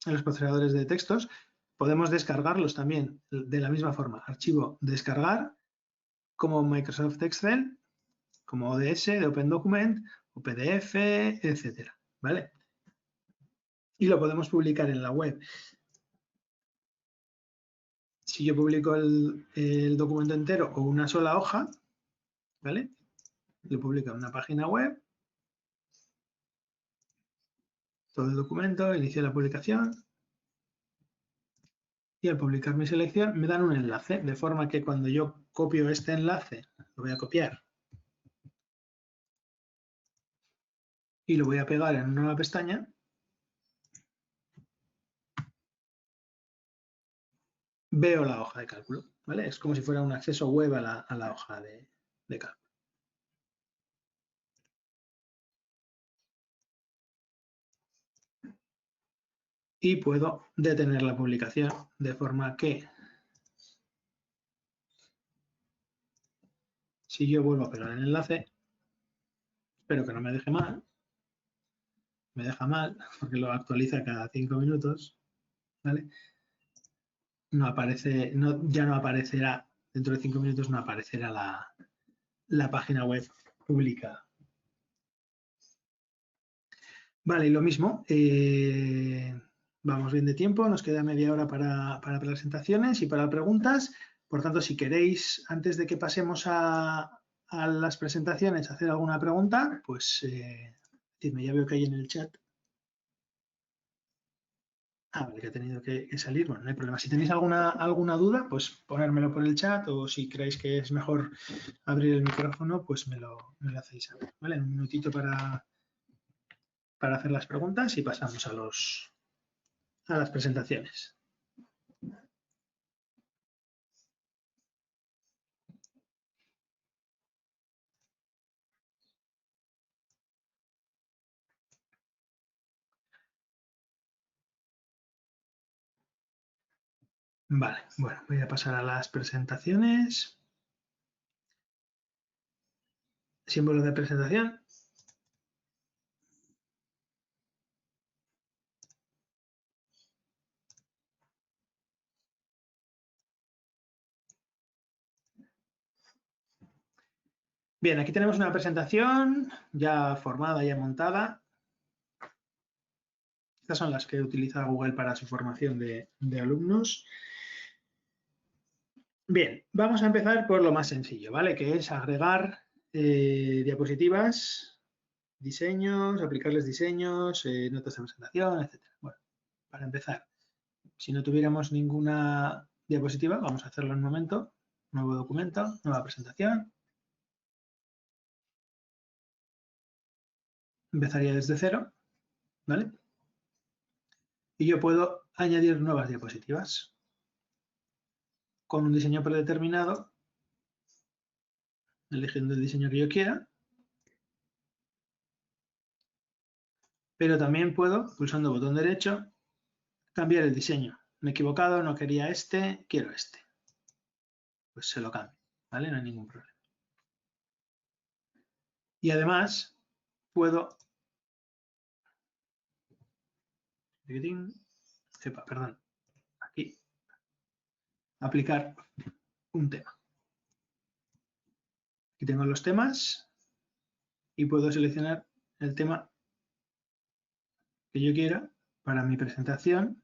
los procesadores de textos, podemos descargarlos también de la misma forma. Archivo descargar como Microsoft Excel, como ODS de Open Document o PDF, etcétera, ¿vale? Y lo podemos publicar en la web. Si yo publico el documento entero o una sola hoja, ¿vale? Lo publico en una página web, todo el documento, inicio la publicación y al publicar mi selección me dan un enlace, de forma que cuando yo copio este enlace, lo voy a copiar y lo voy a pegar en una nueva pestaña, veo la hoja de cálculo, ¿vale? Es como si fuera un acceso web a la hoja de cálculo. Y puedo detener la publicación de forma que si yo vuelvo a pegar el enlace, espero que no me deje mal, me deja mal porque lo actualiza cada 5 minutos, ¿vale? No aparece, ya no aparecerá, dentro de 5 minutos no aparecerá la página web publicada. Vale, y lo mismo, vamos bien de tiempo, nos queda media hora para presentaciones y para preguntas. Por tanto, si queréis, antes de que pasemos a las presentaciones, hacer alguna pregunta, pues decidme, ya veo que hay en el chat. Vale, que ha tenido que salir, bueno, no hay problema. Si tenéis alguna duda, pues ponérmelo por el chat o si creéis que es mejor abrir el micrófono, pues me lo hacéis saber, ¿vale? Un minutito para hacer las preguntas y pasamos a las presentaciones. Vale, bueno, voy a pasar a las presentaciones. Símbolo de presentación. Bien, aquí tenemos una presentación ya formada, ya montada. Estas son las que utiliza Google para su formación de alumnos. Bien, vamos a empezar por lo más sencillo, ¿vale? Que es agregar diapositivas, diseños, aplicarles diseños, notas de presentación, etc. Bueno, para empezar, si no tuviéramos ninguna diapositiva, vamos a hacerlo en un momento. Nuevo documento, nueva presentación. Empezaría desde cero, ¿vale? Y yo puedo añadir nuevas diapositivas con un diseño predeterminado, eligiendo el diseño que yo quiera, pero también puedo, pulsando el botón derecho, cambiar el diseño. Me he equivocado, no quería este, quiero este. Pues se lo cambio, ¿vale? No hay ningún problema. Y además puedo perdón, aquí, aplicar un tema. Aquí tengo los temas y puedo seleccionar el tema que yo quiera para mi presentación.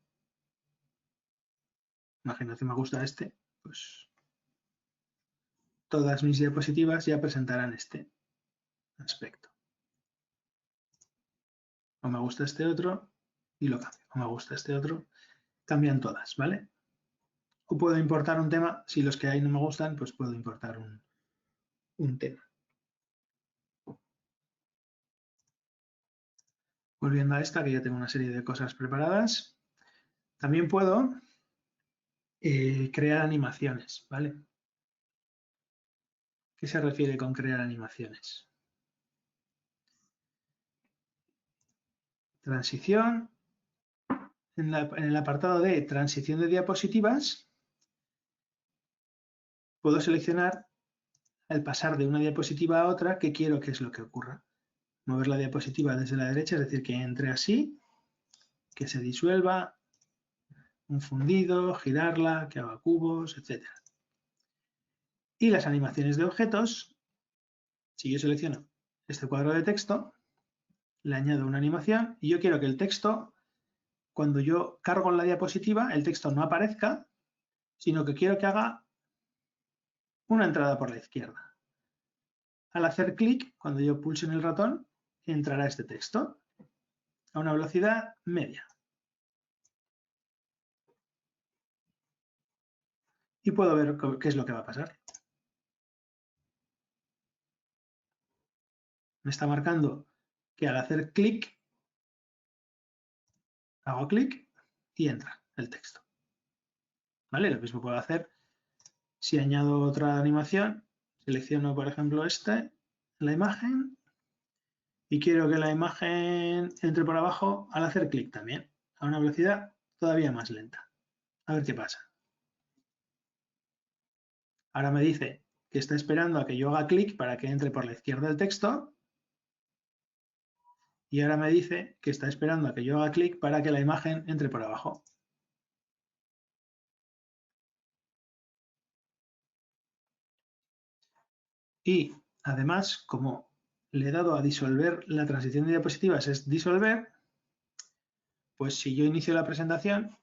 Imagino que me gusta este, pues todas mis diapositivas ya presentarán este aspecto. O me gusta este otro y lo cambio. O me gusta este otro, cambian todas, ¿vale? O puedo importar un tema, si los que hay no me gustan, pues puedo importar un tema. Volviendo a esta, que ya tengo una serie de cosas preparadas, también puedo crear animaciones, ¿vale? ¿Qué se refiere con crear animaciones? Transición. En el apartado de transición de diapositivas, puedo seleccionar al pasar de una diapositiva a otra qué quiero que es lo que ocurra. Mover la diapositiva desde la derecha, es decir, que entre así, que se disuelva, un fundido, girarla, que haga cubos, etc. Y las animaciones de objetos, si yo selecciono este cuadro de texto, le añado una animación y yo quiero que el texto, cuando yo cargo en la diapositiva, el texto no aparezca, sino que quiero que haga una entrada por la izquierda. Al hacer clic, cuando yo pulse en el ratón, entrará este texto a una velocidad media. Y puedo ver qué es lo que va a pasar. Me está marcando que al hacer clic, hago clic y entra el texto. ¿Vale? Lo mismo puedo hacer si añado otra animación. Selecciono, por ejemplo, la imagen, y quiero que la imagen entre por abajo al hacer clic también, a una velocidad todavía más lenta. A ver qué pasa. Ahora me dice que está esperando a que yo haga clic para que entre por la izquierda el texto. Y ahora me dice que está esperando a que yo haga clic para que la imagen entre por abajo. Y además, como le he dado a disolver la transición de diapositivas, es disolver, pues si yo inicio la presentación,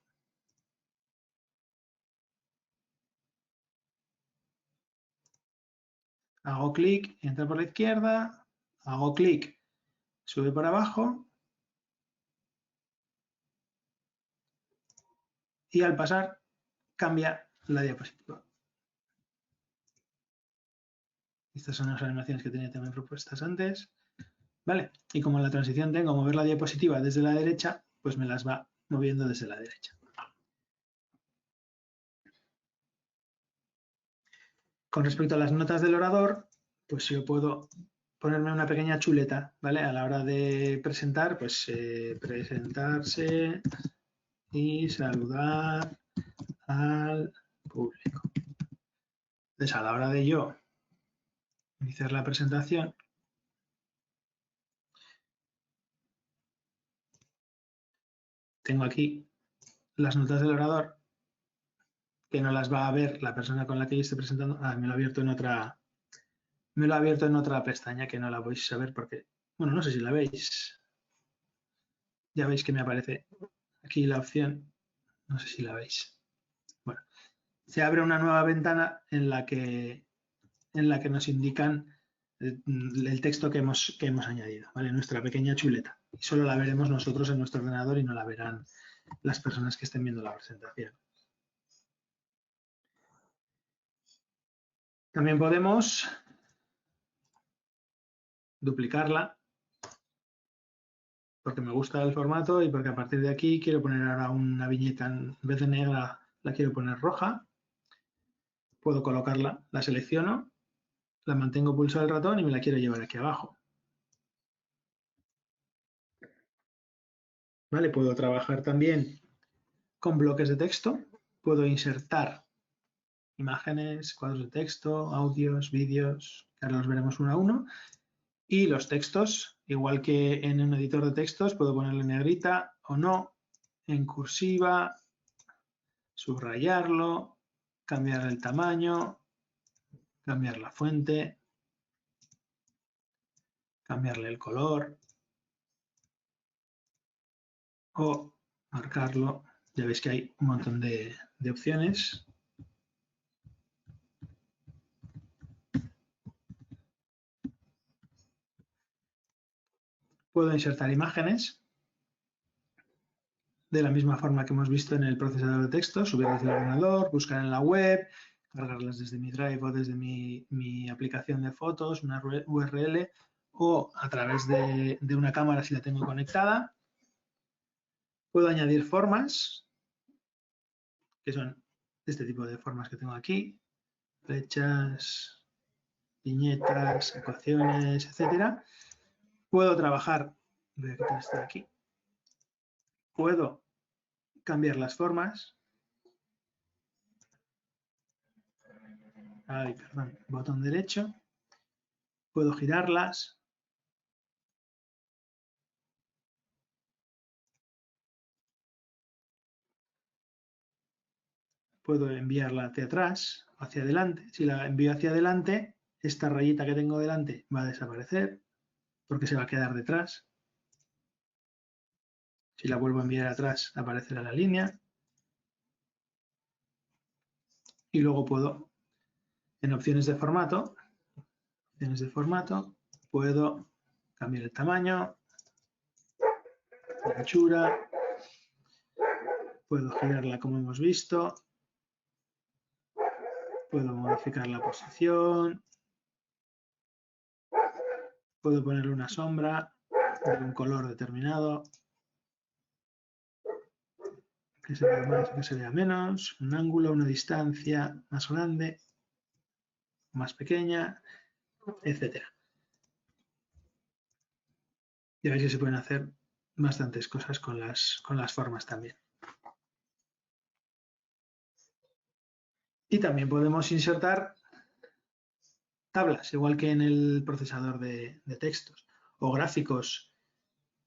hago clic, entra por la izquierda, hago clic, sube por abajo, y al pasar cambia la diapositiva. Estas son las animaciones que tenía también propuestas antes. ¿Vale? Y como en la transición tengo que mover la diapositiva desde la derecha, pues me las va moviendo desde la derecha. Con respecto a las notas del orador, pues yo puedo ponerme una pequeña chuleta, ¿vale? A la hora de presentar, pues presentarse y saludar al público. Entonces, a la hora de yo iniciar la presentación, tengo aquí las notas del orador, que no las va a ver la persona con la que yo estoy presentando. Me lo ha abierto en otra pestaña que no la vais a ver porque, bueno, no sé si la veis. Ya veis que me aparece aquí la opción, no sé si la veis. Bueno, se abre una nueva ventana en la que nos indican el texto que hemos añadido, ¿vale? Nuestra pequeña chuleta. Y solo la veremos nosotros en nuestro ordenador y no la verán las personas que estén viendo la presentación. También podemos duplicarla porque me gusta el formato y porque a partir de aquí quiero poner ahora una viñeta, en vez de negra la quiero poner roja. Puedo colocarla, la selecciono, la mantengo pulsado el ratón y me la quiero llevar aquí abajo. ¿Vale? Puedo trabajar también con bloques de texto, puedo insertar imágenes, cuadros de texto, audios, vídeos, que ahora los veremos uno a uno. Y los textos, igual que en un editor de textos, puedo ponerle negrita o no, en cursiva, subrayarlo, cambiar el tamaño, cambiar la fuente, cambiarle el color o marcarlo. Ya veis que hay un montón de opciones. Puedo insertar imágenes de la misma forma que hemos visto en el procesador de texto, subir desde el ordenador, buscar en la web, cargarlas desde mi Drive o desde mi aplicación de fotos, una URL, o a través de una cámara si la tengo conectada. Puedo añadir formas, que son este tipo de formas que tengo aquí, flechas, viñetas, ecuaciones, etcétera. Puedo trabajar, voy a quitar esto de aquí, puedo cambiar las formas. Ay, perdón, botón derecho. Puedo girarlas. Puedo enviarla hacia atrás, hacia adelante. Si la envío hacia adelante, esta rayita que tengo delante va a desaparecer porque se va a quedar detrás. Si la vuelvo a enviar atrás, aparecerá la línea. Y luego puedo, en opciones de formato, puedo cambiar el tamaño, la anchura, puedo girarla como hemos visto, puedo modificar la posición, puedo ponerle una sombra de un color determinado, que se vea más, que se vea menos, un ángulo, una distancia más grande, más pequeña, etcétera. Ya veis que se pueden hacer bastantes cosas con las formas también. Y también podemos insertar tablas, igual que en el procesador de textos, o gráficos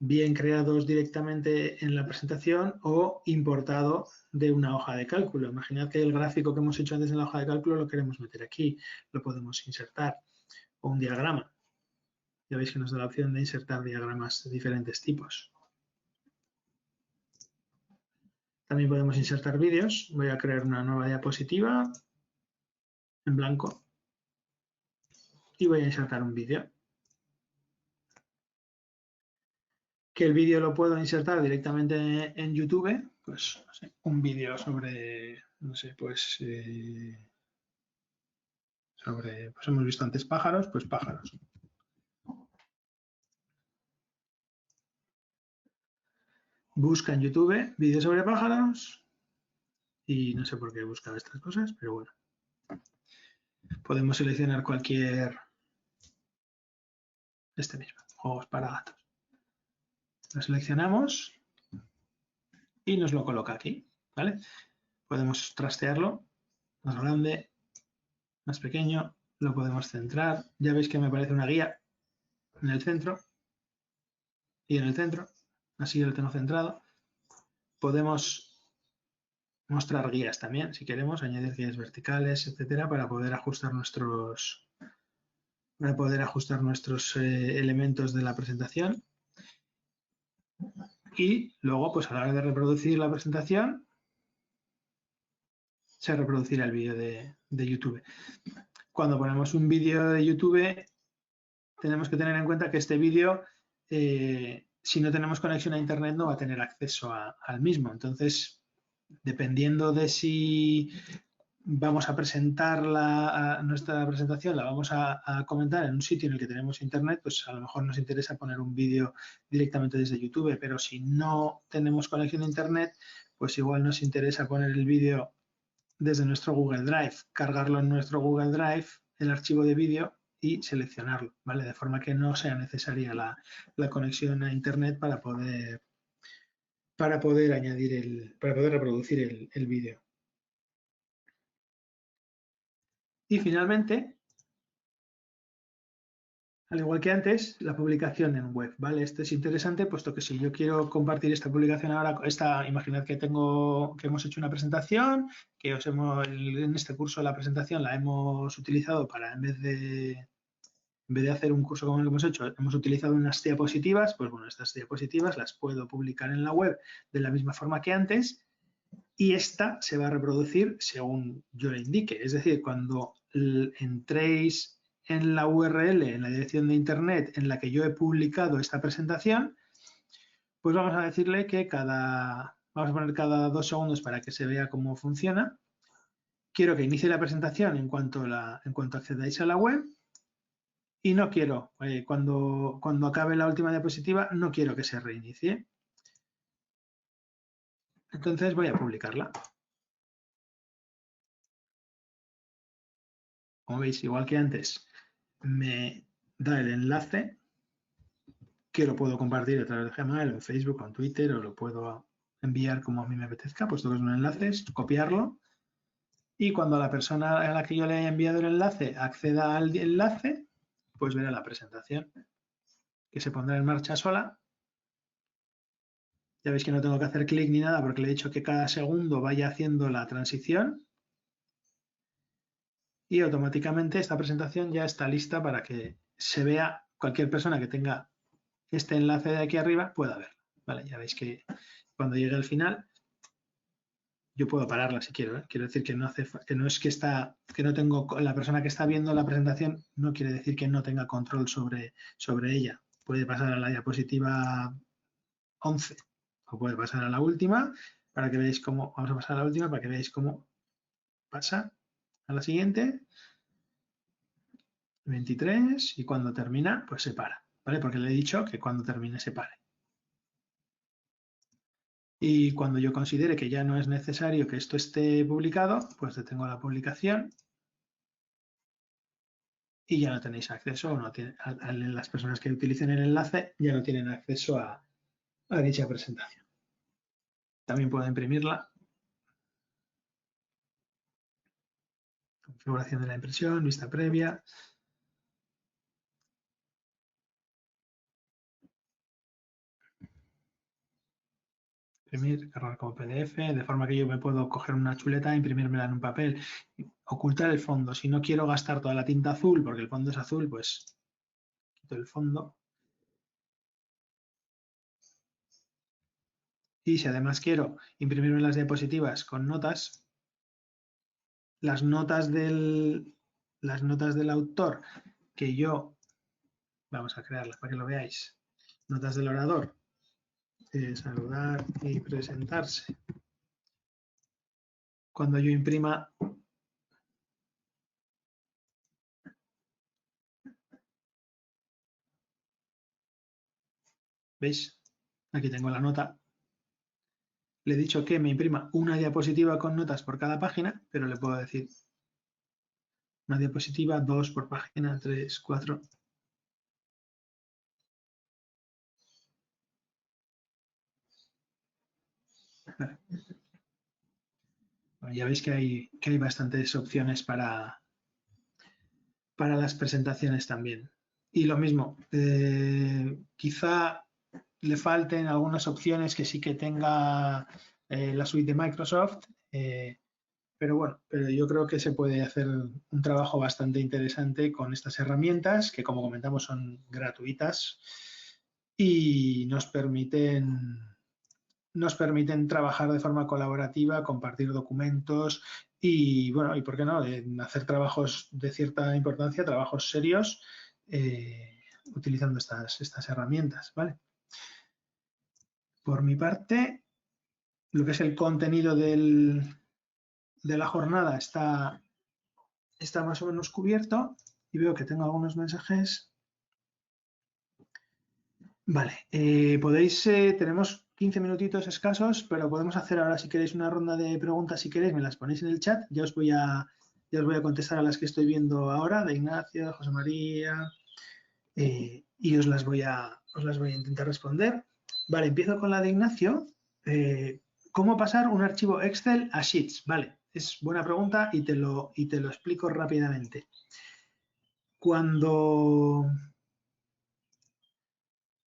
bien creados directamente en la presentación o importado de una hoja de cálculo. Imaginad que el gráfico que hemos hecho antes en la hoja de cálculo lo queremos meter aquí, lo podemos insertar, o un diagrama. Ya veis que nos da la opción de insertar diagramas de diferentes tipos. También podemos insertar vídeos. Voy a crear una nueva diapositiva en blanco y voy a insertar un vídeo. Que el vídeo lo puedo insertar directamente en YouTube, pues no sé, un vídeo sobre, no sé, pues hemos visto antes pájaros, pues pájaros. Busca en YouTube vídeos sobre pájaros y no sé por qué he buscado estas cosas, pero bueno. Podemos seleccionar cualquier, este mismo, juegos para gatos. Lo seleccionamos y nos lo coloca aquí, ¿vale? Podemos trastearlo, más grande, más pequeño, lo podemos centrar. Ya veis que me aparece una guía en el centro y en el centro, así lo tengo centrado. Podemos mostrar guías también, si queremos, añadir guías verticales, etcétera, para poder ajustar nuestros elementos de la presentación. Y luego, pues a la hora de reproducir la presentación, se reproducirá el vídeo de YouTube. Cuando ponemos un vídeo de YouTube, tenemos que tener en cuenta que este vídeo, si no tenemos conexión a Internet, no va a tener acceso al mismo. Entonces, dependiendo de si vamos a presentar nuestra presentación, la vamos a comentar en un sitio en el que tenemos Internet, pues a lo mejor nos interesa poner un vídeo directamente desde YouTube, pero si no tenemos conexión a Internet, pues igual nos interesa poner el vídeo desde nuestro Google Drive, cargarlo en nuestro Google Drive, el archivo de vídeo y seleccionarlo, ¿vale? De forma que no sea necesaria la conexión a Internet para poder reproducir el vídeo. Y finalmente, al igual que antes, la publicación en web, ¿vale? Esto es interesante, puesto que si yo quiero compartir esta publicación ahora, imaginad que hemos hecho una presentación, que en este curso la presentación la hemos utilizado para, en vez de hacer un curso como el que hemos hecho, hemos utilizado unas diapositivas, pues bueno, estas diapositivas las puedo publicar en la web de la misma forma que antes y esta se va a reproducir según yo le indique. Es decir, cuando entréis en la URL, en la dirección de internet en la que yo he publicado esta presentación, pues vamos a decirle que vamos a poner cada 2 segundos para que se vea cómo funciona. Quiero que inicie la presentación en cuanto accedáis a la web y no quiero, cuando acabe la última diapositiva, no quiero que se reinicie. Entonces voy a publicarla. Como veis, igual que antes, me da el enlace que lo puedo compartir a través de Gmail, en Facebook, o en Twitter, o lo puedo enviar como a mí me apetezca, pues todos los enlaces, copiarlo. Y cuando la persona a la que yo le haya enviado el enlace acceda al enlace, pues verá la presentación que se pondrá en marcha sola. Ya veis que no tengo que hacer clic ni nada porque le he dicho que cada segundo vaya haciendo la transición. Y automáticamente esta presentación ya está lista para que se vea, cualquier persona que tenga este enlace de aquí arriba pueda verlo. Vale, ya veis que cuando llegue al final yo puedo pararla si quiero. Quiero decir que no tengo, la persona que está viendo la presentación no quiere decir que no tenga control sobre ella. Puede pasar a la diapositiva 11 o puede pasar a la última para que veáis cómo, vamos a pasar a la última para que veáis cómo pasa a la siguiente. 23 y cuando termina pues se para, ¿vale? Porque le he dicho que cuando termine se pare. Y cuando yo considere que ya no es necesario que esto esté publicado, pues detengo la publicación y ya no tenéis acceso, o no las personas que utilicen el enlace ya no tienen acceso a dicha presentación. También puedo imprimirla. Configuración de la impresión, vista previa. Imprimir, cargar como PDF, de forma que yo me puedo coger una chuleta e imprimírmela en un papel. Ocultar el fondo. Si no quiero gastar toda la tinta azul porque el fondo es azul, pues quito el fondo. Y si además quiero imprimirme las diapositivas con notas, las notas del autor que yo, vamos a crearlas para que lo veáis, notas del orador, saludar y presentarse. Cuando yo imprima ¿veis? Aquí tengo la nota. Le he dicho que me imprima una diapositiva con notas por cada página, pero le puedo decir una diapositiva, 2 por página, 3, 4. Vale. Bueno, ya veis que hay bastantes opciones para las presentaciones también. Y lo mismo, quizá le falten algunas opciones que sí que tenga la suite de Microsoft, pero bueno, yo creo que se puede hacer un trabajo bastante interesante con estas herramientas que, como comentamos, son gratuitas y nos permiten trabajar de forma colaborativa, compartir documentos y, bueno, y por qué no, hacer trabajos de cierta importancia, trabajos serios, utilizando estas herramientas, ¿vale? Por mi parte, lo que es el contenido de la jornada está más o menos cubierto y veo que tengo algunos mensajes. Vale, tenemos 15 minutitos escasos, pero podemos hacer ahora, si queréis, una ronda de preguntas. Si queréis, me las ponéis en el chat. Ya os voy a contestar a las que estoy viendo ahora, de Ignacio, José María, y os las voy a intentar responder. Vale, empiezo con la de Ignacio. ¿Cómo pasar un archivo Excel a Sheets? Vale, es buena pregunta y te lo explico rápidamente.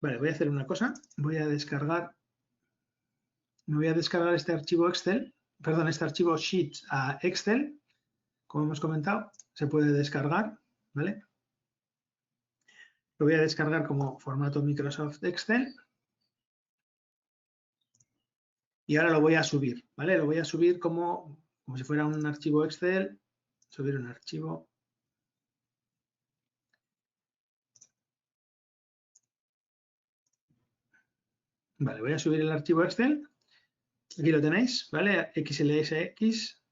Vale, voy a hacer una cosa. Me voy a descargar este archivo Excel, perdón, este archivo Sheets a Excel. Como hemos comentado, se puede descargar, ¿vale? Lo voy a descargar como formato Microsoft Excel. Y ahora lo voy a subir, ¿vale? Lo voy a subir como si fuera un archivo Excel. Subir un archivo. Vale, voy a subir el archivo Excel. Aquí lo tenéis, ¿vale? XLSX.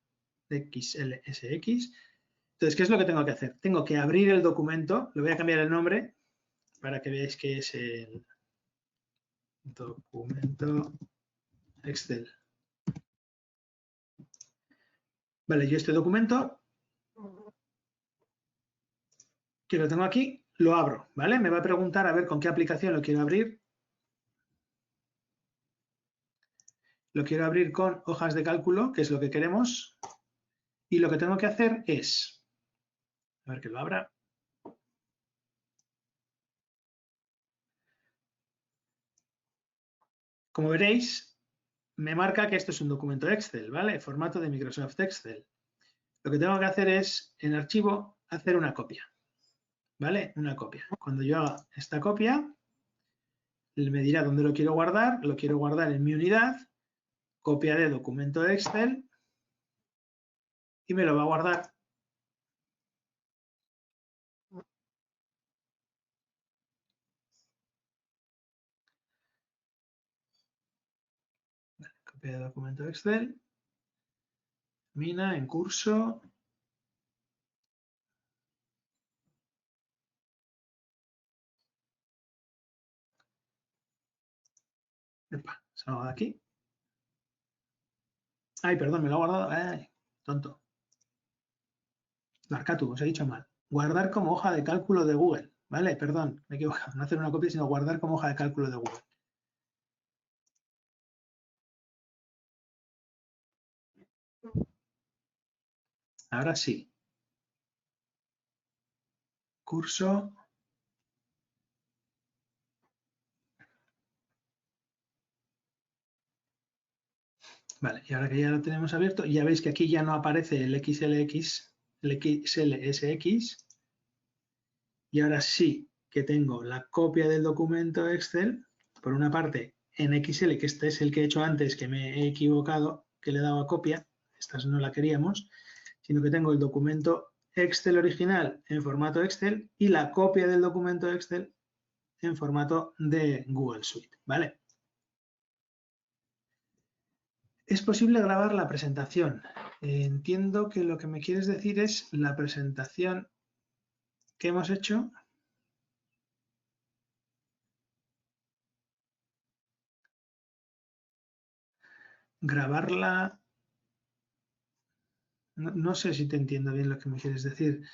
Entonces, ¿qué es lo que tengo que hacer? Tengo que abrir el documento, le voy a cambiar el nombre para que veáis que es el documento Excel. Vale, yo este documento, que lo tengo aquí, lo abro, ¿vale? Me va a preguntar a ver con qué aplicación lo quiero abrir. Lo quiero abrir con hojas de cálculo, que es lo que queremos. Y lo que tengo que hacer es, a ver que lo abra. Como veréis, me marca que esto es un documento Excel, ¿vale? Formato de Microsoft Excel. Lo que tengo que hacer es, en archivo, hacer una copia, ¿vale? Una copia. Cuando yo haga esta copia, me dirá dónde lo quiero guardar en mi unidad, copia de documento Excel, y me lo va a guardar. Vale, copia de documento Excel, mina en curso. Epa, salgo de aquí. Ay, perdón, me lo ha guardado. Ay, tonto. Marcatu, os he dicho mal. Guardar como hoja de cálculo de Google. Vale, perdón, me he equivocado. No hacer una copia, sino guardar como hoja de cálculo de Google. Ahora sí. Curso. Vale, y ahora que ya lo tenemos abierto, ya veis que aquí ya no aparece el XLSX, y ahora sí que tengo la copia del documento Excel, por una parte en XL, que este es el que he hecho antes, que me he equivocado, que le he dado a copia, esta no la queríamos, sino que tengo el documento Excel original en formato Excel y la copia del documento Excel en formato de Google Suite, ¿vale? Es posible grabar la presentación. Entiendo que lo que me quieres decir es la presentación que hemos hecho. Grabarla. No sé si te entiendo bien lo que me quieres decir.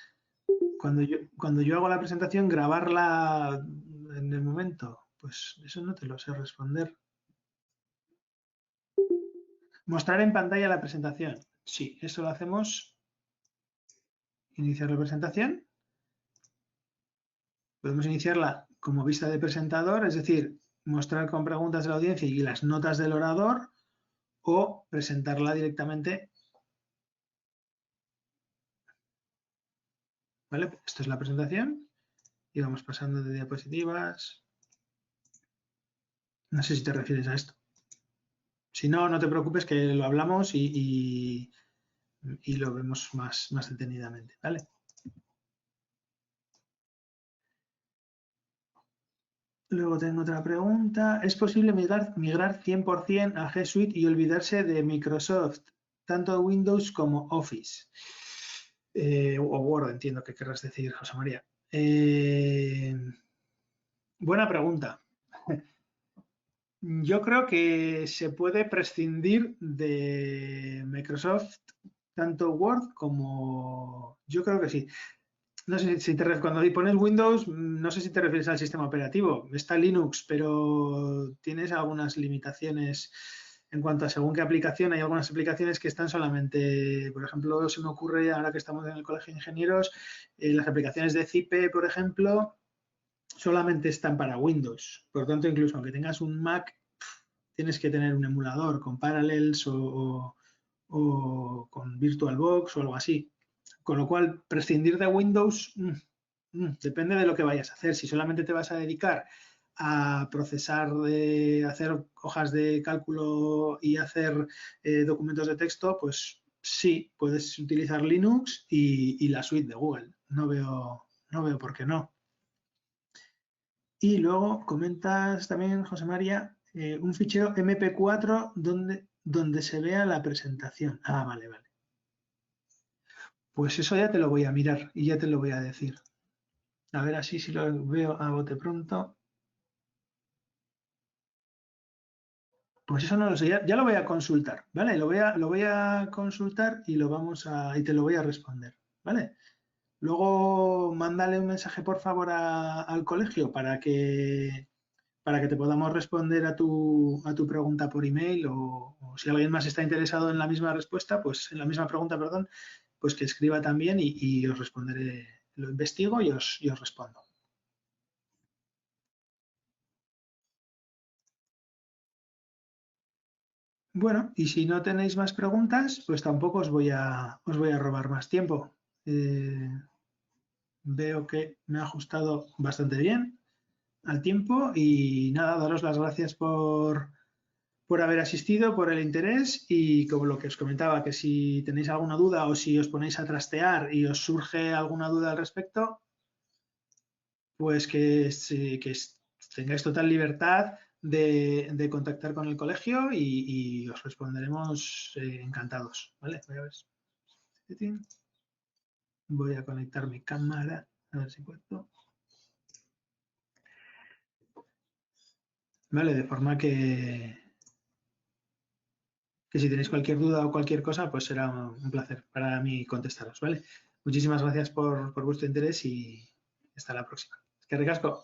Cuando yo hago la presentación, grabarla en el momento, pues eso no te lo sé responder. Mostrar en pantalla la presentación. Sí, eso lo hacemos. Iniciar la presentación. Podemos iniciarla como vista de presentador, es decir, mostrar con preguntas de la audiencia y las notas del orador, o presentarla directamente. ¿Vale? Esto es la presentación y vamos pasando de diapositivas. No sé si te refieres a esto. Si no, no te preocupes que lo hablamos y lo vemos más detenidamente, ¿vale? Luego tengo otra pregunta. ¿Es posible migrar 100% a G Suite y olvidarse de Microsoft, tanto Windows como Office? O Word, entiendo que querrás decir, José María. Buena pregunta. Yo creo que se puede prescindir de Microsoft, tanto Word como... Yo creo que sí. No sé si cuando pones Windows, no sé si te refieres al sistema operativo. Está Linux, pero tienes algunas limitaciones en cuanto a según qué aplicación. Hay algunas aplicaciones que están solamente, por ejemplo, se me ocurre ahora que estamos en el Colegio de Ingenieros, las aplicaciones de CIPE, por ejemplo, solamente están para Windows. Por lo tanto, incluso aunque tengas un Mac, tienes que tener un emulador con Parallels o con VirtualBox o algo así. Con lo cual, prescindir de Windows depende de lo que vayas a hacer. Si solamente te vas a dedicar a procesar, hacer hojas de cálculo y hacer documentos de texto, pues sí, puedes utilizar Linux y la suite de Google. No veo por qué no. Y luego comentas también, José María, un fichero MP4 donde se vea la presentación. Ah, vale, vale. Pues eso ya te lo voy a mirar y ya te lo voy a decir. A ver así si lo veo a bote pronto. Pues eso no lo sé, ya lo voy a consultar, ¿vale? Lo voy a consultar y y te lo voy a responder, ¿vale? Luego mándale un mensaje por favor al colegio para que te podamos responder a tu pregunta por email o si alguien más está interesado en la misma respuesta, pues en la misma pregunta, perdón, pues que escriba también y os responderé, lo investigo y os respondo. Bueno, y si no tenéis más preguntas, pues tampoco os voy a robar más tiempo. Veo que me ha ajustado bastante bien al tiempo y nada, daros las gracias por haber asistido, por el interés y como lo que os comentaba, que si tenéis alguna duda o si os ponéis a trastear y os surge alguna duda al respecto, pues que tengáis total libertad de contactar con el colegio y os responderemos encantados. ¿Vale? Voy a conectar mi cámara, a ver si puedo. Vale, de forma que si tenéis cualquier duda o cualquier cosa, pues será un placer para mí contestaros, ¿vale? Muchísimas gracias por vuestro interés y hasta la próxima. Es que ricasco.